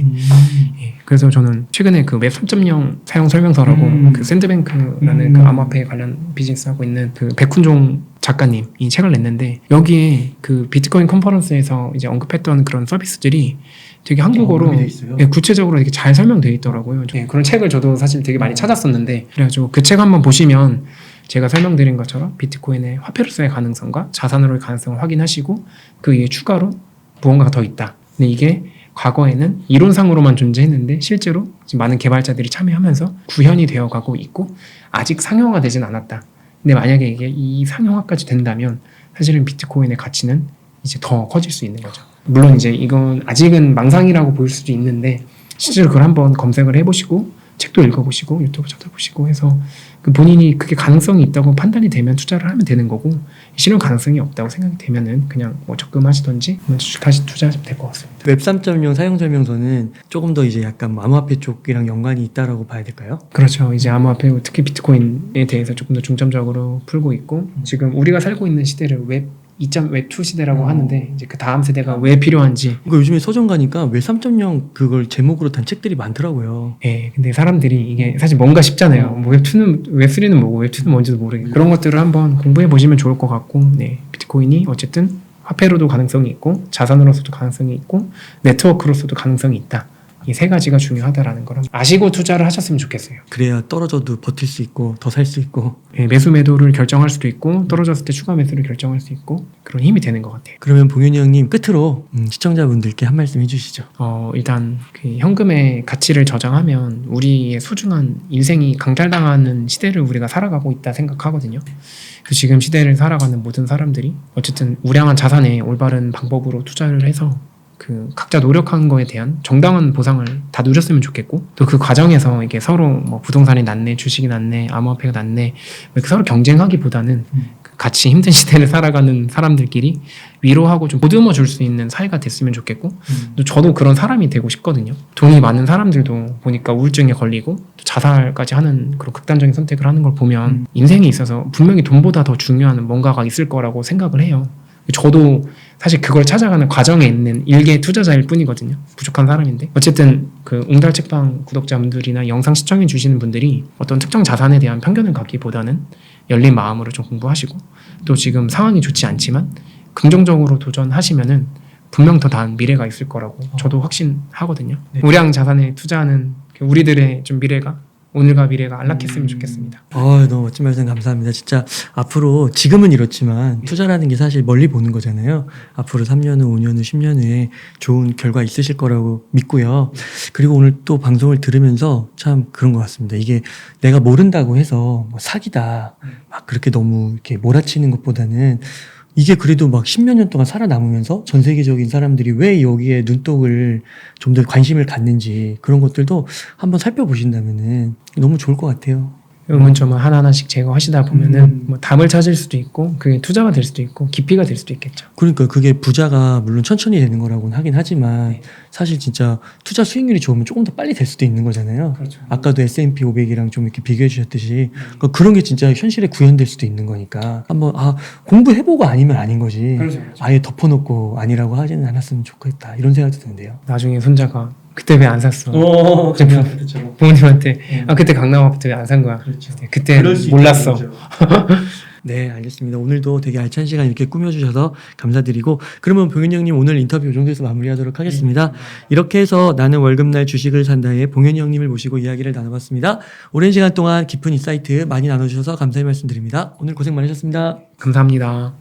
예, 그래서 저는 최근에 그 웹 3.0 사용 설명서라고 그 샌드뱅크라는 그 암호화폐 관련 비즈니스 하고 있는 그 백훈종 작가님이 책을 냈는데 여기에 그 비트코인 컨퍼런스에서 이제 언급했던 그런 서비스들이 되게 한국어로 언급이 돼 있어요? 예, 구체적으로 이렇게 잘 설명되어 있더라고요. 예, 그런 책을 저도 사실 되게 많이 찾았었는데 그래가지고 그 책 한번 보시면 제가 설명드린 것처럼 비트코인의 화폐로서의 가능성과 자산으로의 가능성을 확인하시고 그 위에 추가로 무언가가 더 있다. 근데 이게 과거에는 이론상으로만 존재했는데 실제로 지금 많은 개발자들이 참여하면서 구현이 되어가고 있고 아직 상용화되진 않았다. 근데 만약에 이게 이 상용화까지 된다면 사실은 비트코인의 가치는 이제 더 커질 수 있는 거죠. 물론 이제 이건 아직은 망상이라고 보일 수도 있는데 실제로 그걸 한번 검색을 해보시고 책도 읽어보시고 유튜브 찾아보시고 해서 그 본인이 그게 가능성이 있다고 판단이 되면 투자를 하면 되는 거고 실현 가능성이 없다고 생각이 되면은 그냥 뭐 적금하시던지 다시 투자하시면 될 것 같습니다. 웹 3.0 사용 설명서는 조금 더 이제 약간 암호화폐 쪽이랑 연관이 있다라고 봐야 될까요? 그렇죠. 이제 암호화폐 특히 비트코인에 대해서 조금 더 중점적으로 풀고 있고 지금 우리가 살고 있는 시대를 웹2 시대라고 하는데 이제 그 다음 세대가 왜 필요한지 그러니까 요즘에 서점 가니까 웹 3.0 그걸 제목으로 단 책들이 많더라고요. 예, 근데 사람들이 이게 사실 뭔가 싶잖아요. 뭐 웹3는 뭐고 웹2는 뭔지도 모르겠고 그런 것들을 한번 공부해 보시면 좋을 것 같고 네, 비트코인이 어쨌든 화폐로도 가능성이 있고 자산으로서도 가능성이 있고 네트워크로서도 가능성이 있다. 이 세 가지가 중요하다라는 걸 아시고 투자를 하셨으면 좋겠어요. 그래야 떨어져도 버틸 수 있고 더 살 수 있고. 예, 매수 매도를 결정할 수도 있고 떨어졌을 때 추가 매수를 결정할 수 있고 그런 힘이 되는 것 같아요. 그러면 봉현이 형님 끝으로 시청자분들께 한 말씀 해주시죠. 일단 그 현금의 가치를 저장하면 우리의 소중한 인생이 강탈당하는 시대를 우리가 살아가고 있다 생각하거든요. 그 지금 시대를 살아가는 모든 사람들이 어쨌든 우량한 자산에 올바른 방법으로 투자를 해서 그 각자 노력한 거에 대한 정당한 보상을 다 누렸으면 좋겠고 또 그 과정에서 이게 서로 뭐 부동산이 낫네, 주식이 낫네, 암호화폐가 낫네 이렇게 서로 경쟁하기보다는 그 같이 힘든 시대를 살아가는 사람들끼리 위로하고 좀 보듬어 줄 수 있는 사이가 됐으면 좋겠고 또 저도 그런 사람이 되고 싶거든요. 돈이 많은 사람들도 보니까 우울증에 걸리고 또 자살까지 하는 그런 극단적인 선택을 하는 걸 보면 인생에 있어서 분명히 돈보다 더 중요한 뭔가가 있을 거라고 생각을 해요. 저도 사실 그걸 찾아가는 과정에 있는 일개 투자자일 뿐이거든요. 부족한 사람인데 어쨌든 그 웅달 책방 구독자분들이나 영상 시청해 주시는 분들이 어떤 특정 자산에 대한 편견을 갖기보다는 열린 마음으로 좀 공부하시고 또 지금 상황이 좋지 않지만 긍정적으로 도전하시면은 분명 더 나은 미래가 있을 거라고 저도 확신하거든요. 네. 우량 자산에 투자하는 우리들의 좀 미래가 오늘과 미래가 안락했으면 좋겠습니다. 너무 멋진 말씀 감사합니다. 진짜 앞으로 지금은 이렇지만 투자라는 게 사실 멀리 보는 거잖아요. 앞으로 3년 후, 5년 후, 10년 후에 좋은 결과 있으실 거라고 믿고요. 그리고 오늘 또 방송을 들으면서 참 그런 것 같습니다. 이게 내가 모른다고 해서 뭐 사기다 막 그렇게 너무 이렇게 몰아치는 것보다는 이게 그래도 막 10몇 년 동안 살아남으면서 전 세계적인 사람들이 왜 여기에 눈독을 좀 더 관심을 갖는지 그런 것들도 한번 살펴보신다면은 너무 좋을 것 같아요. 응원점을 하나하나씩 제거하시다 보면은 뭐 담을 찾을 수도 있고 그게 투자가 될 수도 있고 깊이가 될 수도 있겠죠. 그러니까 그게 부자가 물론 천천히 되는 거라고는 하긴 하지만 사실 진짜 투자 수익률이 좋으면 조금 더 빨리 될 수도 있는 거잖아요. 그렇죠. 아까도 S&P 500이랑 좀 이렇게 비교해 주셨듯이 그러니까 그런 게 진짜 현실에 구현될 수도 있는 거니까 한번 공부해보고 아니면 아닌 거지 그렇죠. 아예 덮어놓고 아니라고 하지는 않았으면 좋겠다 이런 생각도 드는데요. 나중에 손자가 그때 왜 안 샀어? 그렇죠. 부모님한테 그때 강남 아파트 왜 안 산 거야? 그렇죠. 그때 몰랐어. 네, 알겠습니다. 오늘도 되게 알찬 시간 이렇게 꾸며주셔서 감사드리고 그러면 봉현이 형님 오늘 인터뷰 이 정도에서 마무리하도록 하겠습니다. 이렇게 해서 나는 월급날 주식을 산다의 봉현이 형님을 모시고 이야기를 나눠봤습니다. 오랜 시간 동안 깊은 인사이트 많이 나눠주셔서 감사의 말씀드립니다. 오늘 고생 많으셨습니다. 감사합니다.